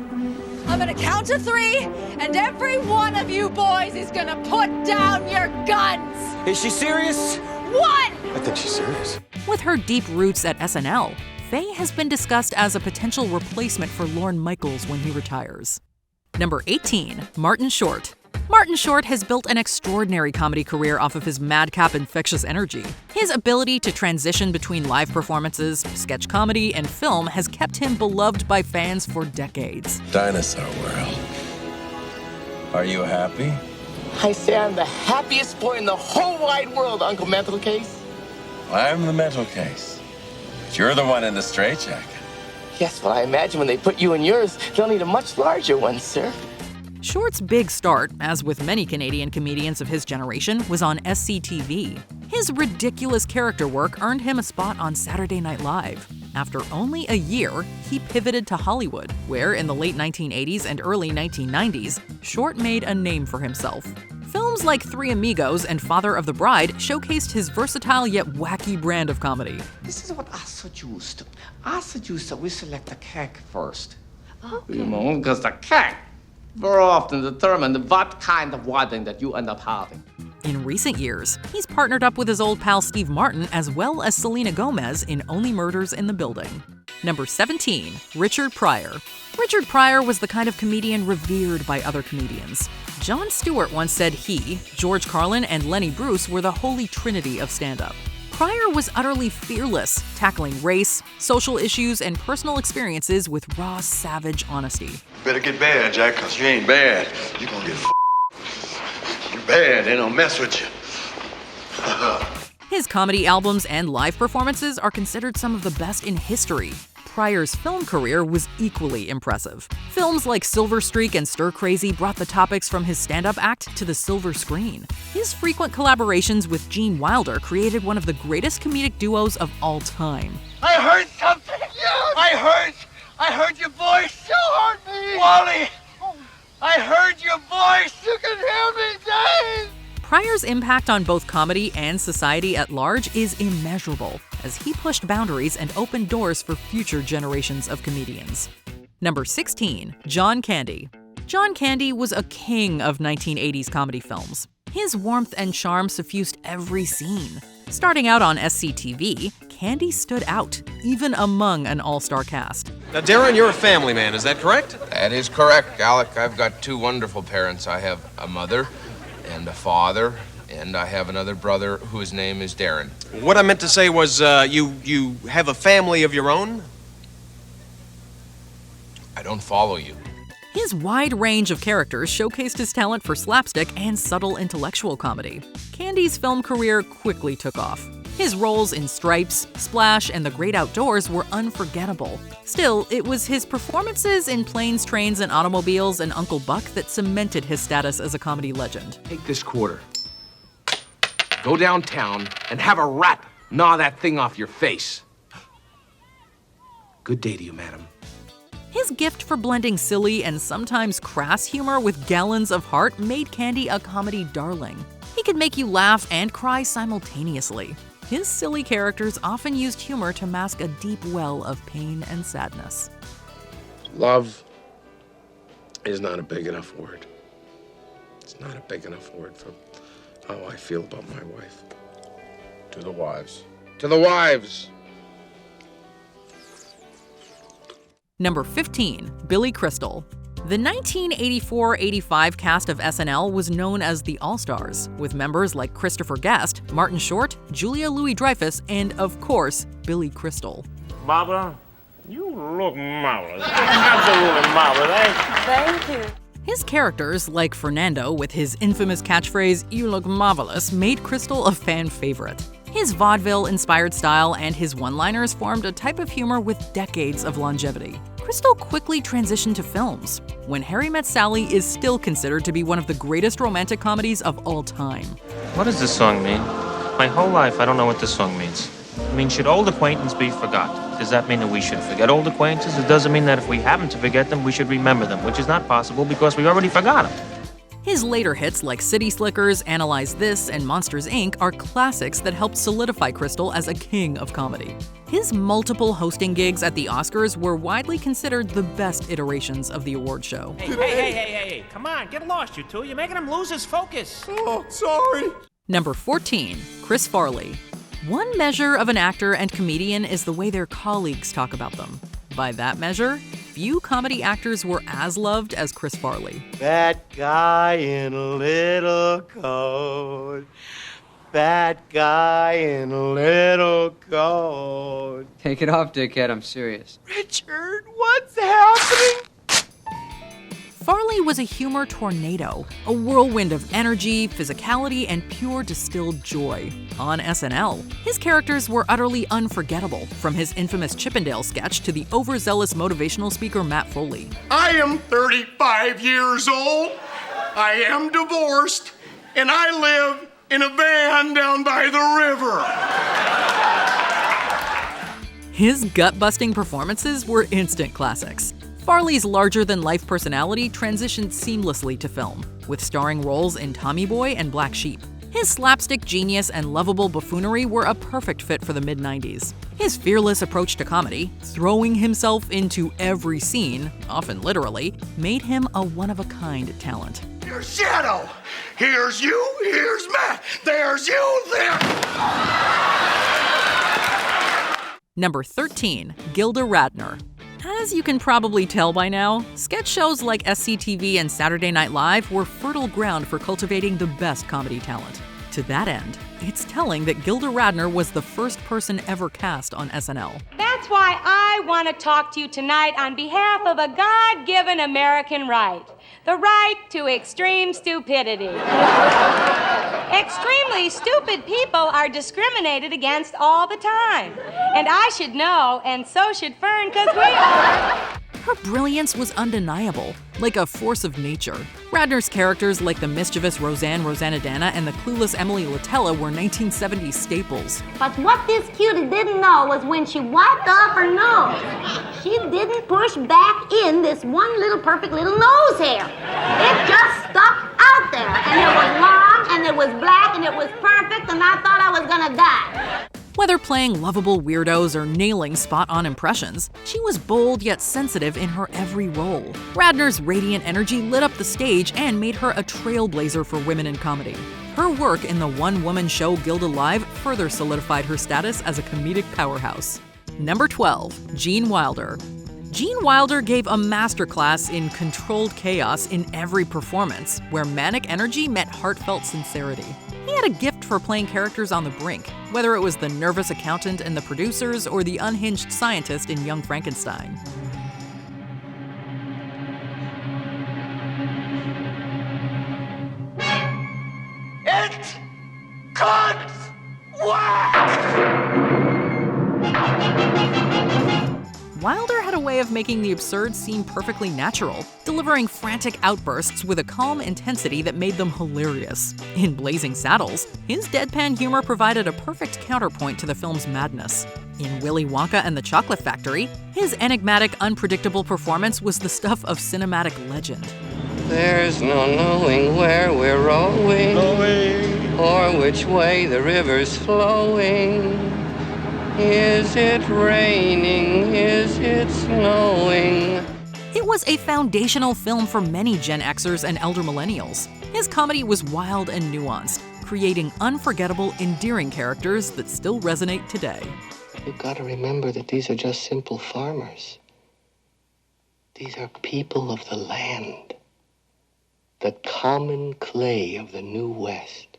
I'm gonna count to 3, and every one of you boys is gonna put down your guns! Is she serious? 1! I think she's serious. With her deep roots at SNL, Faye has been discussed as a potential replacement for Lorne Michaels when he retires. Number 18, Martin Short. Martin Short has built an extraordinary comedy career off of his madcap, infectious energy. His ability to transition between live performances, sketch comedy, and film has kept him beloved by fans for decades. Dinosaur world. Are you happy? I say I'm the happiest boy in the whole wide world, Uncle Mental Case. I'm the mental case. But you're the one in the straitjacket. Yes, well, I imagine when they put you in yours, they'll need a much larger one, sir. Short's big start, as with many Canadian comedians of his generation, was on SCTV. His ridiculous character work earned him a spot on Saturday Night Live. After only a year, he pivoted to Hollywood, where in the late 1980s and early 1990s, Short made a name for himself. Films like Three Amigos and Father of the Bride showcased his versatile yet wacky brand of comedy. This is what I suggest. I suggest that we select the cake first. Okay. You know, because the cake very often determines what kind of wedding that you end up having. In recent years, he's partnered up with his old pal Steve Martin as well as Selena Gomez in Only Murders in the Building. Number 17, Richard Pryor. Richard Pryor was the kind of comedian revered by other comedians. Jon Stewart once said he, George Carlin, and Lenny Bruce were the holy trinity of stand-up. Pryor was utterly fearless, tackling race, social issues, and personal experiences with raw, savage honesty. Better get bad, Jack, because you ain't bad. You gonna get f***ed. You bad, they don't mess with you. His comedy albums and live performances are considered some of the best in history. Pryor's film career was equally impressive. Films like Silver Streak and Stir Crazy brought the topics from his stand-up act to the silver screen. His frequent collaborations with Gene Wilder created one of the greatest comedic duos of all time. I heard something! Yes! I heard your voice! You heard me! Wally! I heard your voice! You can hear me, Dave! Pryor's impact on both comedy and society at large is immeasurable, as he pushed boundaries and opened doors for future generations of comedians. Number 16, John Candy. John Candy was a king of 1980s comedy films. His warmth and charm suffused every scene. Starting out on SCTV, Candy stood out, even among an all-star cast. Now, Darren, you're a family man, is that correct? That is correct, Alec. I've got 2 wonderful parents. I have a mother and a father, and I have another brother whose name is Darren. What I meant to say was, you have a family of your own? I don't follow you. His wide range of characters showcased his talent for slapstick and subtle intellectual comedy. Candy's film career quickly took off. His roles in Stripes, Splash, and The Great Outdoors were unforgettable. Still, it was his performances in Planes, Trains, and Automobiles and Uncle Buck that cemented his status as a comedy legend. Take this quarter. Go downtown and have a rat gnaw that thing off your face. Good day to you, madam. His gift for blending silly and sometimes crass humor with gallons of heart made Candy a comedy darling. He could make you laugh and cry simultaneously. His silly characters often used humor to mask a deep well of pain and sadness. Love is not a big enough word. It's not a big enough word for how I feel about my wife. To the wives. To the wives! Number 15, Billy Crystal. The 1984-85 cast of SNL was known as the All-Stars, with members like Christopher Guest, Martin Short, Julia Louis-Dreyfus, and, of course, Billy Crystal. Barbara, you look marvelous. Absolutely marvelous, eh? Thank you. His characters, like Fernando with his infamous catchphrase, "You look marvelous," made Crystal a fan favorite. His vaudeville-inspired style and his one-liners formed a type of humor with decades of longevity. Crystal quickly transitioned to films. When Harry Met Sally is still considered to be one of the greatest romantic comedies of all time. What does this song mean? My whole life, I don't know what this song means. I mean, should old acquaintances be forgot? Does that mean that we should forget old acquaintances? It doesn't mean that if we happen to forget them, we should remember them, which is not possible because we already forgot them. His later hits like City Slickers, Analyze This, and Monsters, Inc. are classics that helped solidify Crystal as a king of comedy. His multiple hosting gigs at the Oscars were widely considered the best iterations of the award show. Hey, come on, get lost, you two. You're making him lose his focus. Oh, sorry. Number 14, Chris Farley. One measure of an actor and comedian is the way their colleagues talk about them. By that measure, few comedy actors were as loved as Chris Farley. That guy in a little coat. That guy in a little coat. Take it off, dickhead. I'm serious. Richard, what's happening? Farley was a humor tornado, a whirlwind of energy, physicality, and pure distilled joy. On SNL, his characters were utterly unforgettable, from his infamous Chippendale sketch to the overzealous motivational speaker Matt Foley. I am 35 years old. I am divorced, and I live in a van down by the river. His gut-busting performances were instant classics. Farley's larger-than-life personality transitioned seamlessly to film, with starring roles in Tommy Boy and Black Sheep. His slapstick genius and lovable buffoonery were a perfect fit for the mid-90s. His fearless approach to comedy, throwing himself into every scene, often literally, made him a one-of-a-kind talent. Here's Shadow. Here's you. Here's Matt. There's you. There. Number 13, Gilda Radner. As you can probably tell by now, sketch shows like SCTV and Saturday Night Live were fertile ground for cultivating the best comedy talent. To that end, it's telling that Gilda Radner was the first person ever cast on SNL. That's why I want to talk to you tonight on behalf of a God-given American right. The right to extreme stupidity. Extremely stupid people are discriminated against all the time. And I should know, and so should Fern, because we are. Her brilliance was undeniable, like a force of nature. Radner's characters like the mischievous Rosanna and the clueless Emily Latella were 1970s staples. But what this cutie didn't know was when she wiped off her nose, she didn't push back in this one little perfect little nose hair. It just stuck out there, and it was long, and it was black, and it was perfect, and I thought I was gonna die. Whether playing lovable weirdos or nailing spot-on impressions, she was bold yet sensitive in her every role. Radner's radiant energy lit up the stage and made her a trailblazer for women in comedy. Her work in the one-woman show Gilda Live further solidified her status as a comedic powerhouse. Number 12, Gene Wilder. Gene Wilder gave a masterclass in controlled chaos in every performance, where manic energy met heartfelt sincerity. He had a gift for playing characters on the brink, whether it was the nervous accountant in The Producers or the unhinged scientist in Young Frankenstein. It could work! Wilder had a way of making the absurd seem perfectly natural, delivering frantic outbursts with a calm intensity that made them hilarious. In Blazing Saddles, his deadpan humor provided a perfect counterpoint to the film's madness. In Willy Wonka and the Chocolate Factory, his enigmatic, unpredictable performance was the stuff of cinematic legend. There's no knowing where we're rowing, or which way the river's flowing. Is it raining? Is it snowing? It was a foundational film for many Gen Xers and elder millennials. His comedy was wild and nuanced, creating unforgettable, endearing characters that still resonate today. You've got to remember that these are just simple farmers. These are people of the land. The common clay of the New West.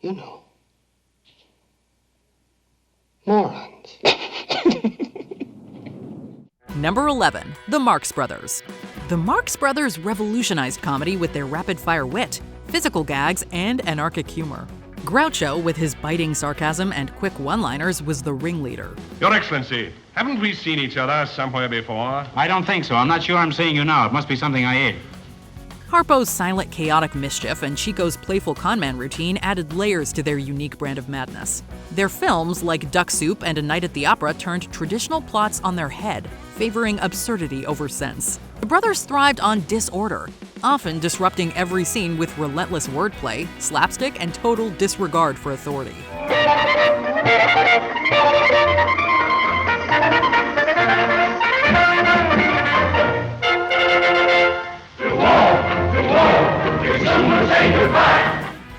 You know. Morons. Number 11, the Marx Brothers. The Marx Brothers revolutionized comedy with their rapid-fire wit, physical gags, and anarchic humor. Groucho, with his biting sarcasm and quick one-liners, was the ringleader. Your Excellency, haven't we seen each other somewhere before? I don't think so. I'm not sure I'm seeing you now. It must be something I ate. Harpo's silent, chaotic mischief and Chico's playful conman routine added layers to their unique brand of madness. Their films, like Duck Soup and A Night at the Opera, turned traditional plots on their head, favoring absurdity over sense. The brothers thrived on disorder, often disrupting every scene with relentless wordplay, slapstick, and total disregard for authority.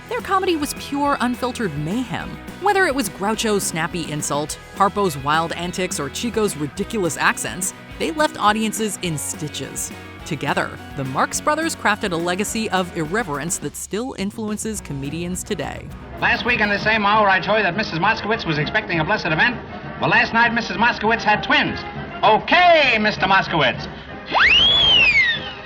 Their comedy was pure, unfiltered mayhem. Whether it was Groucho's snappy insult, Harpo's wild antics, or Chico's ridiculous accents, they left audiences in stitches. Together, the Marx Brothers crafted a legacy of irreverence that still influences comedians today. Last week in the same hour, I told you that Mrs. Moskowitz was expecting a blessed event. Well, last night, Mrs. Moskowitz had twins. Okay, Mr. Moskowitz.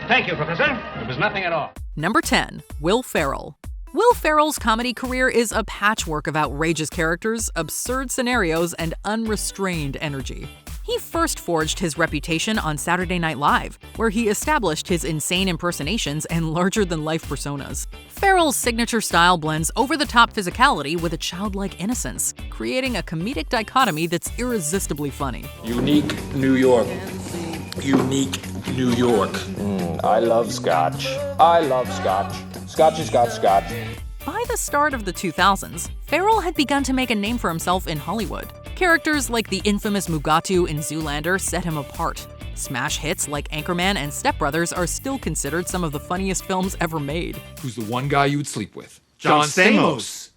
Thank you, Professor. It was nothing at all. Number 10. Will Ferrell. Will Ferrell's comedy career is a patchwork of outrageous characters, absurd scenarios, and unrestrained energy. He first forged his reputation on Saturday Night Live, where he established his insane impersonations and larger-than-life personas. Ferrell's signature style blends over-the-top physicality with a childlike innocence, creating a comedic dichotomy that's irresistibly funny. Unique New York. Unique New York. I love scotch. I love scotch. Scotchy, scotch, scotch. By the start of the 2000s, Ferrell had begun to make a name for himself in Hollywood. Characters like the infamous Mugatu in Zoolander set him apart. Smash hits like Anchorman and Step Brothers are still considered some of the funniest films ever made. Who's the one guy you would sleep with? John Stamos.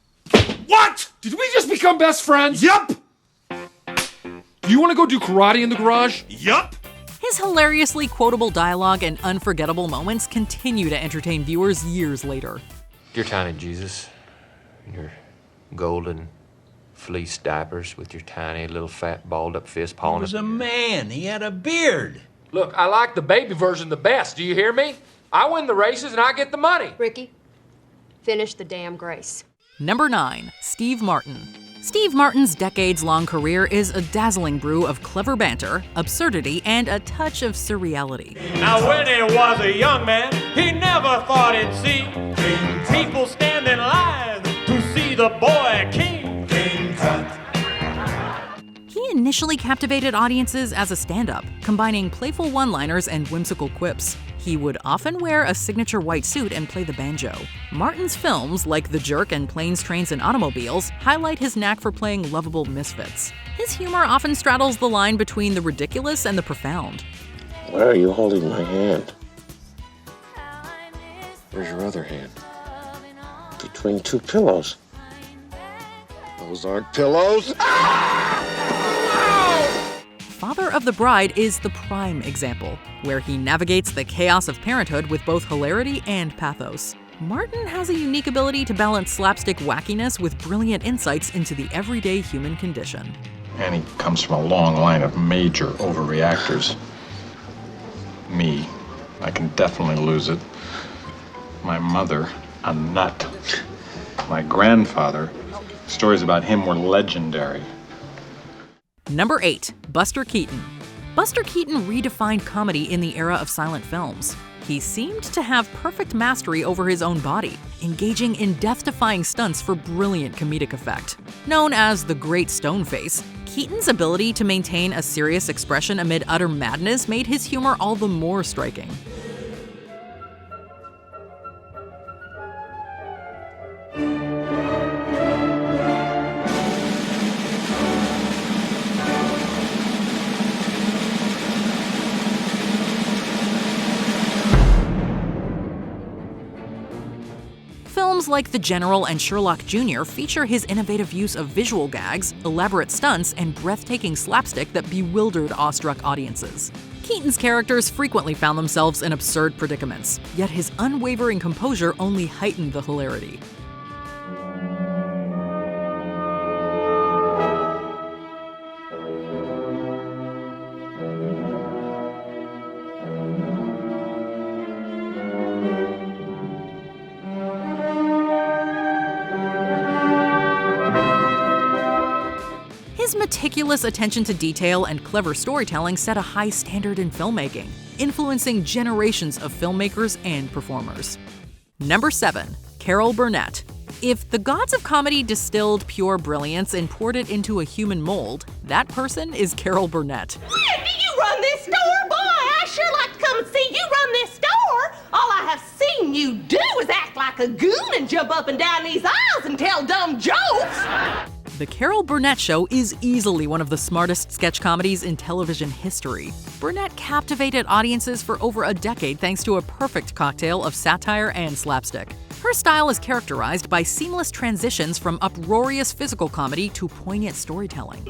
What? Did we just become best friends? Yup! Do you want to go do karate in the garage? Yup! His hilariously quotable dialogue and unforgettable moments continue to entertain viewers years later. Your tiny Jesus, your golden fleece diapers with your tiny little fat balled up fist pawing. He was a man. He had a beard. Look, I like the baby version the best. Do you hear me? I win the races and I get the money. Ricky, finish the damn grace. Number 9. Steve Martin. Steve Martin's decades-long career is a dazzling brew of clever banter, absurdity, and a touch of surreality. Now when he was a young man, he never thought he'd see people stand in line to see the boy king. He initially captivated audiences as a stand-up, combining playful one-liners and whimsical quips. He would often wear a signature white suit and play the banjo. Martin's films, like The Jerk and Planes, Trains, and Automobiles, highlight his knack for playing lovable misfits. His humor often straddles the line between the ridiculous and the profound. Why are you holding my hand? Where's your other hand? Between two pillows. Those aren't pillows. Father of the Bride is the prime example, where he navigates the chaos of parenthood with both hilarity and pathos. Martin has a unique ability to balance slapstick wackiness with brilliant insights into the everyday human condition. And he comes from a long line of major overreactors. Me, I can definitely lose it. My mother, a nut. My grandfather, stories about him were legendary. Number 8. Buster Keaton. Buster Keaton redefined comedy in the era of silent films. He seemed to have perfect mastery over his own body, engaging in death-defying stunts for brilliant comedic effect. Known as the Great Stone Face, Keaton's ability to maintain a serious expression amid utter madness made his humor all the more striking. Films like The General and Sherlock Jr. feature his innovative use of visual gags, elaborate stunts, and breathtaking slapstick that bewildered awestruck audiences. Keaton's characters frequently found themselves in absurd predicaments, yet his unwavering composure only heightened the hilarity. His meticulous attention to detail and clever storytelling set a high standard in filmmaking. influencing generations of filmmakers and performers. Number 7. Carol Burnett. If the gods of comedy distilled pure brilliance and poured it into a human mold, that person is Carol Burnett. Hey, do you run this store? Boy, I sure like to come and see you run this store. All I have seen you do is act like a goon and jump up and down these aisles and tell dumb jokes. The Carol Burnett Show is easily one of the smartest sketch comedies in television history. Burnett captivated audiences for over a decade thanks to a perfect cocktail of satire and slapstick. Her style is characterized by seamless transitions from uproarious physical comedy to poignant storytelling.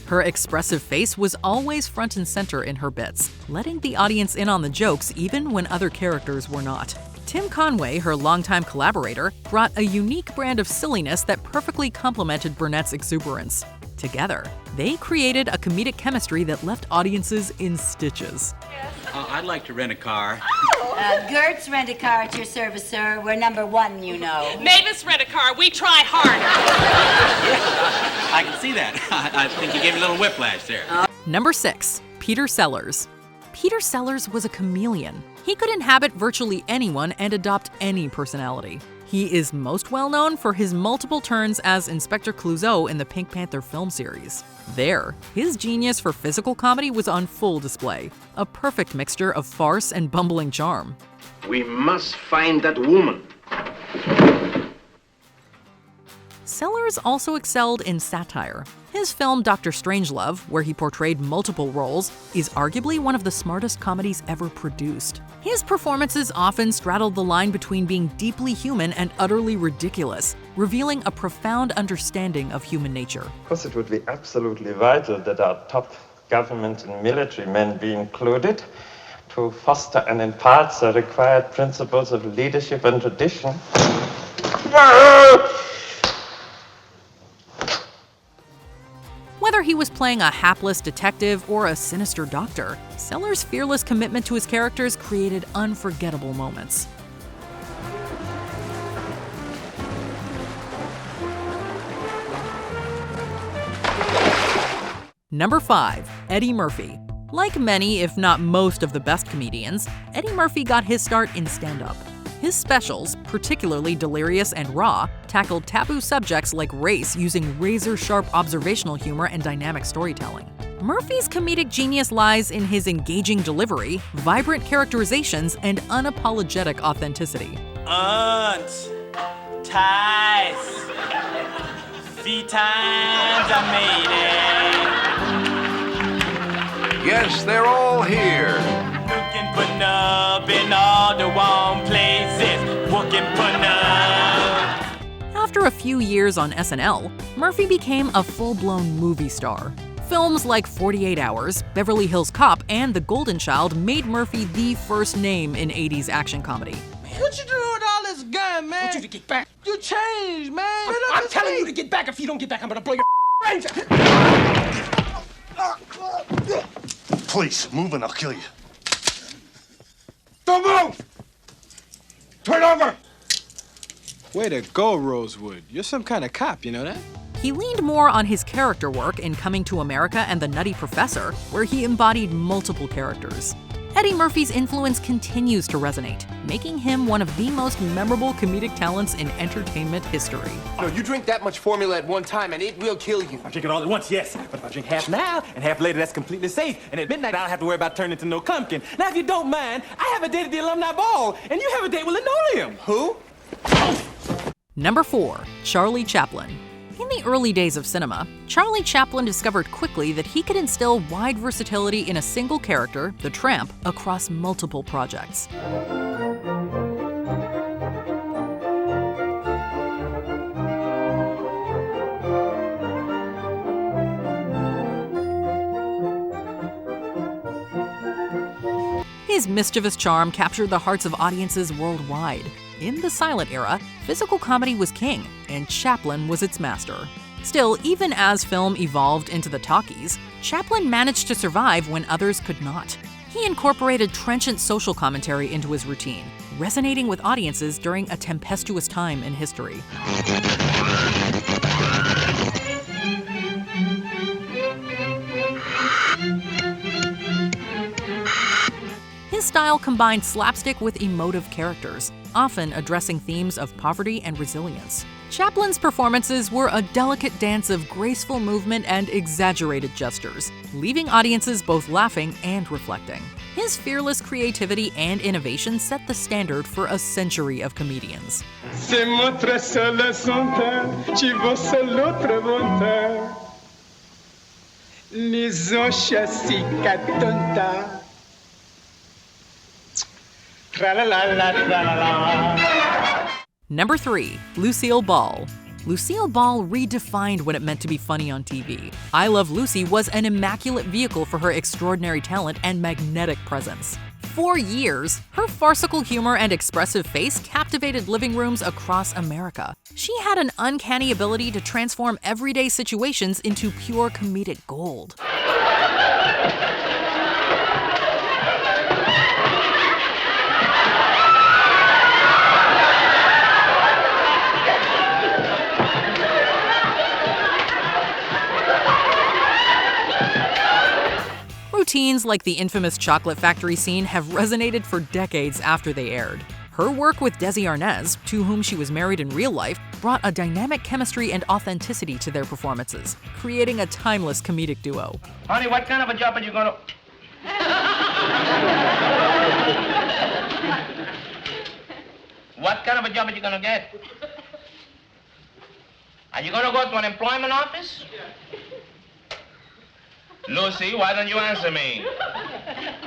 Her expressive face was always front and center in her bits, letting the audience in on the jokes even when other characters were not. Tim Conway, her longtime collaborator, brought a unique brand of silliness that perfectly complemented Burnett's exuberance. Together, they created a comedic chemistry that left audiences in stitches. I'd like to rent a car. Gertz Rent-A-Car at your service, sir. We're number 1, you know. Mavis Rent-A-Car, we try hard. I can see that. I think you gave me a little whiplash there. Number 6. Peter Sellers. Peter Sellers was a chameleon. He could inhabit virtually anyone and adopt any personality. He is most well known for his multiple turns as Inspector Clouseau in the Pink Panther film series. There, his genius for physical comedy was on full display, a perfect mixture of farce and bumbling charm. We must find that woman. Sellers also excelled in satire. His film Dr. Strangelove, where he portrayed multiple roles, is arguably one of the smartest comedies ever produced. His performances often straddled the line between being deeply human and utterly ridiculous, revealing a profound understanding of human nature. Of course, it would be absolutely vital that our top government and military men be included to foster and impart the required principles of leadership and tradition. Whether he was playing a hapless detective or a sinister doctor, Sellers' fearless commitment to his characters created unforgettable moments. Number 5. Eddie Murphy. Like many, if not most of the best comedians, Eddie Murphy got his start in stand-up. His specials, particularly Delirious and Raw, tackled taboo subjects like race using razor-sharp observational humor and dynamic storytelling. Murphy's comedic genius lies in his engaging delivery, vibrant characterizations, and unapologetic authenticity. Aunt, ties, feet times I made it. Yes, they're all here. Looking for nub in all the wrong places. Working for nub. After a few years on SNL, Murphy became a full-blown movie star. Films like 48 Hours, Beverly Hills Cop, and The Golden Child made Murphy the first name in 80s action comedy. What you doing with all this gun, man? I want you to get back. You changed, man. I'm telling you to get back. If you don't get back, I'm gonna blow your brains out. Please, move and I'll kill you. Don't move! Turn over! Way to go, Rosewood. You're some kind of cop, you know that? He leaned more on his character work in Coming to America and The Nutty Professor, where he embodied multiple characters. Eddie Murphy's influence continues to resonate, making him one of the most memorable comedic talents in entertainment history. No, you drink that much formula at one time and it will kill you. I drink it all at once, yes. But if I drink half now and half later, that's completely safe. And at midnight, I don't have to worry about turning into no clumpkin. Now, if you don't mind, I have a date at the alumni ball, and you have a date with Linoleum. Who? Number 4. Charlie Chaplin. In the early days of cinema, Charlie Chaplin discovered quickly that he could instill wide versatility in a single character, the Tramp, across multiple projects. His mischievous charm captured the hearts of audiences worldwide. In the silent era, physical comedy was king, and Chaplin was its master. Still, even as film evolved into the talkies, Chaplin managed to survive when others could not. He incorporated trenchant social commentary into his routine, resonating with audiences during a tempestuous time in history. His style combined slapstick with emotive characters, often addressing themes of poverty and resilience. Chaplin's performances were a delicate dance of graceful movement and exaggerated gestures, leaving audiences both laughing and reflecting. His fearless creativity and innovation set the standard for a century of comedians. Number 3. Lucille Ball. Lucille Ball redefined what it meant to be funny on TV. I Love Lucy was an immaculate vehicle for her extraordinary talent and magnetic presence. For years, her farcical humor and expressive face captivated living rooms across America. She had an uncanny ability to transform everyday situations into pure comedic gold. Routines like the infamous chocolate factory scene have resonated for decades after they aired. Her work with Desi Arnaz, to whom she was married in real life, brought a dynamic chemistry and authenticity to their performances, creating a timeless comedic duo. Honey, what kind of a job are you gonna... What kind of a job are you gonna get? Are you gonna go to an employment office? Lucy, why don't you answer me?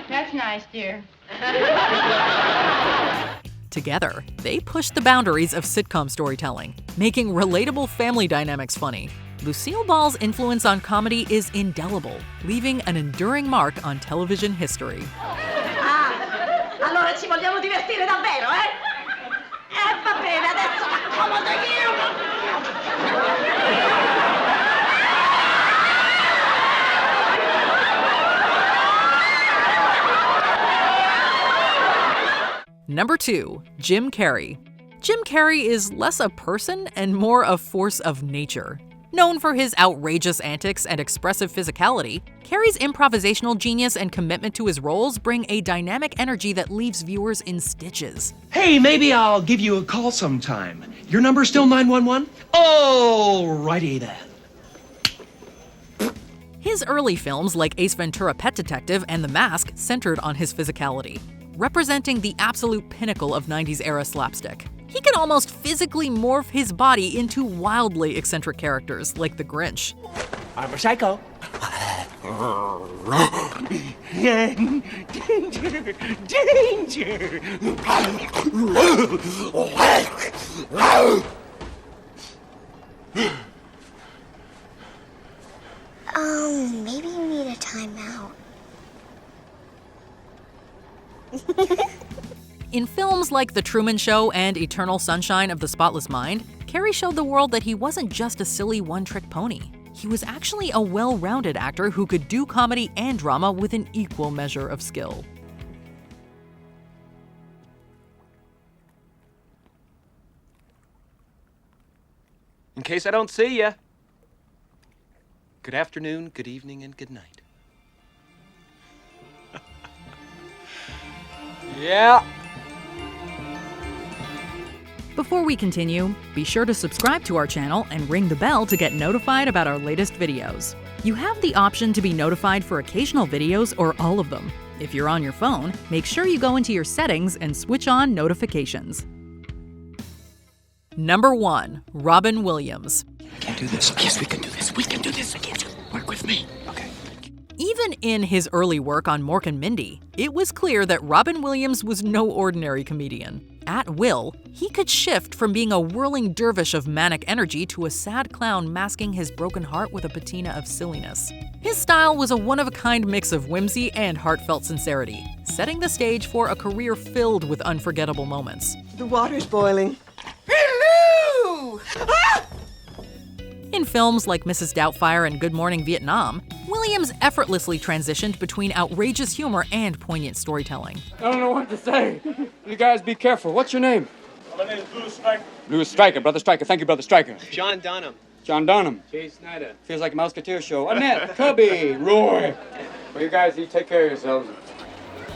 That's nice, dear. Together, they pushed the boundaries of sitcom storytelling, making relatable family dynamics funny. Lucille Ball's influence on comedy is indelible, leaving an enduring mark on television history. Allora ci vogliamo divertire davvero, eh? Va bene, adesso m'accomodo io. Number 2. Jim Carrey. Jim Carrey is less a person and more a force of nature. Known for his outrageous antics and expressive physicality, Carrey's improvisational genius and commitment to his roles bring a dynamic energy that leaves viewers in stitches. Hey, maybe I'll give you a call sometime. Your number's still 911? Oh, righty then. His early films like Ace Ventura: Pet Detective and The Mask centered on his physicality, representing the absolute pinnacle of 90s era slapstick. He could almost physically morph his body into wildly eccentric characters like the Grinch. I'm a psycho. Danger! Danger! Maybe you need a timeout. In films like The Truman Show and Eternal Sunshine of the Spotless Mind, Carrey showed the world that he wasn't just a silly one-trick pony. He was actually a well-rounded actor who could do comedy and drama with an equal measure of skill. In case I don't see ya, good afternoon, good evening, and good night. Yeah. Before we continue, be sure to subscribe to our channel and ring the bell to get notified about our latest videos. You have the option to be notified for occasional videos or all of them. If you're on your phone, make sure you go into your settings and switch on notifications. Number 1. Robin Williams. We can do this. Yes, we can do this. We can do this. Work with me. Okay. Even in his early work on Mork and Mindy, it was clear that Robin Williams was no ordinary comedian. At will, he could shift from being a whirling dervish of manic energy to a sad clown masking his broken heart with a patina of silliness. His style was a one-of-a-kind mix of whimsy and heartfelt sincerity, setting the stage for a career filled with unforgettable moments. The water's boiling. Hello! Ah! In films like Mrs. Doubtfire and Good Morning Vietnam, Williams effortlessly transitioned between outrageous humor and poignant storytelling. I don't know what to say. You guys be careful. What's your name? My name is Louis Stryker. Louis Stryker, Brother Stryker. Thank you, Brother Stryker. John Dunham. John Dunham. Jay Snyder. Feels like a Musketeer show. Arnett, Cubby, Roy. Well, you guys, you take care of yourselves.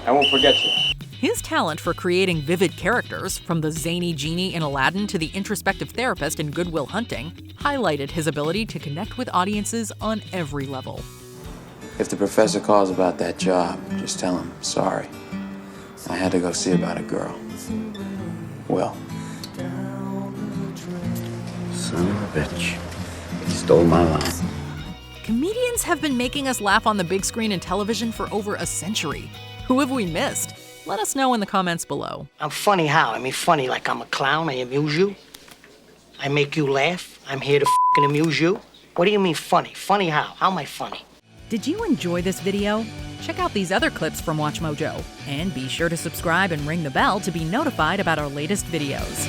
I won't forget you. His talent for creating vivid characters, from the zany genie in Aladdin to the introspective therapist in Good Will Hunting, highlighted his ability to connect with audiences on every level. If the professor calls about that job, just tell him, sorry. I had to go see about a girl. Will. Son of a bitch. He stole my line. Comedians have been making us laugh on the big screen and television for over a century. Who have we missed? Let us know in the comments below. I'm funny how? I mean, funny like I'm a clown, I amuse you. I make you laugh. I'm here to f***ing amuse you. What do you mean funny? Funny how? How am I funny? Did you enjoy this video? Check out these other clips from WatchMojo, and be sure to subscribe and ring the bell to be notified about our latest videos.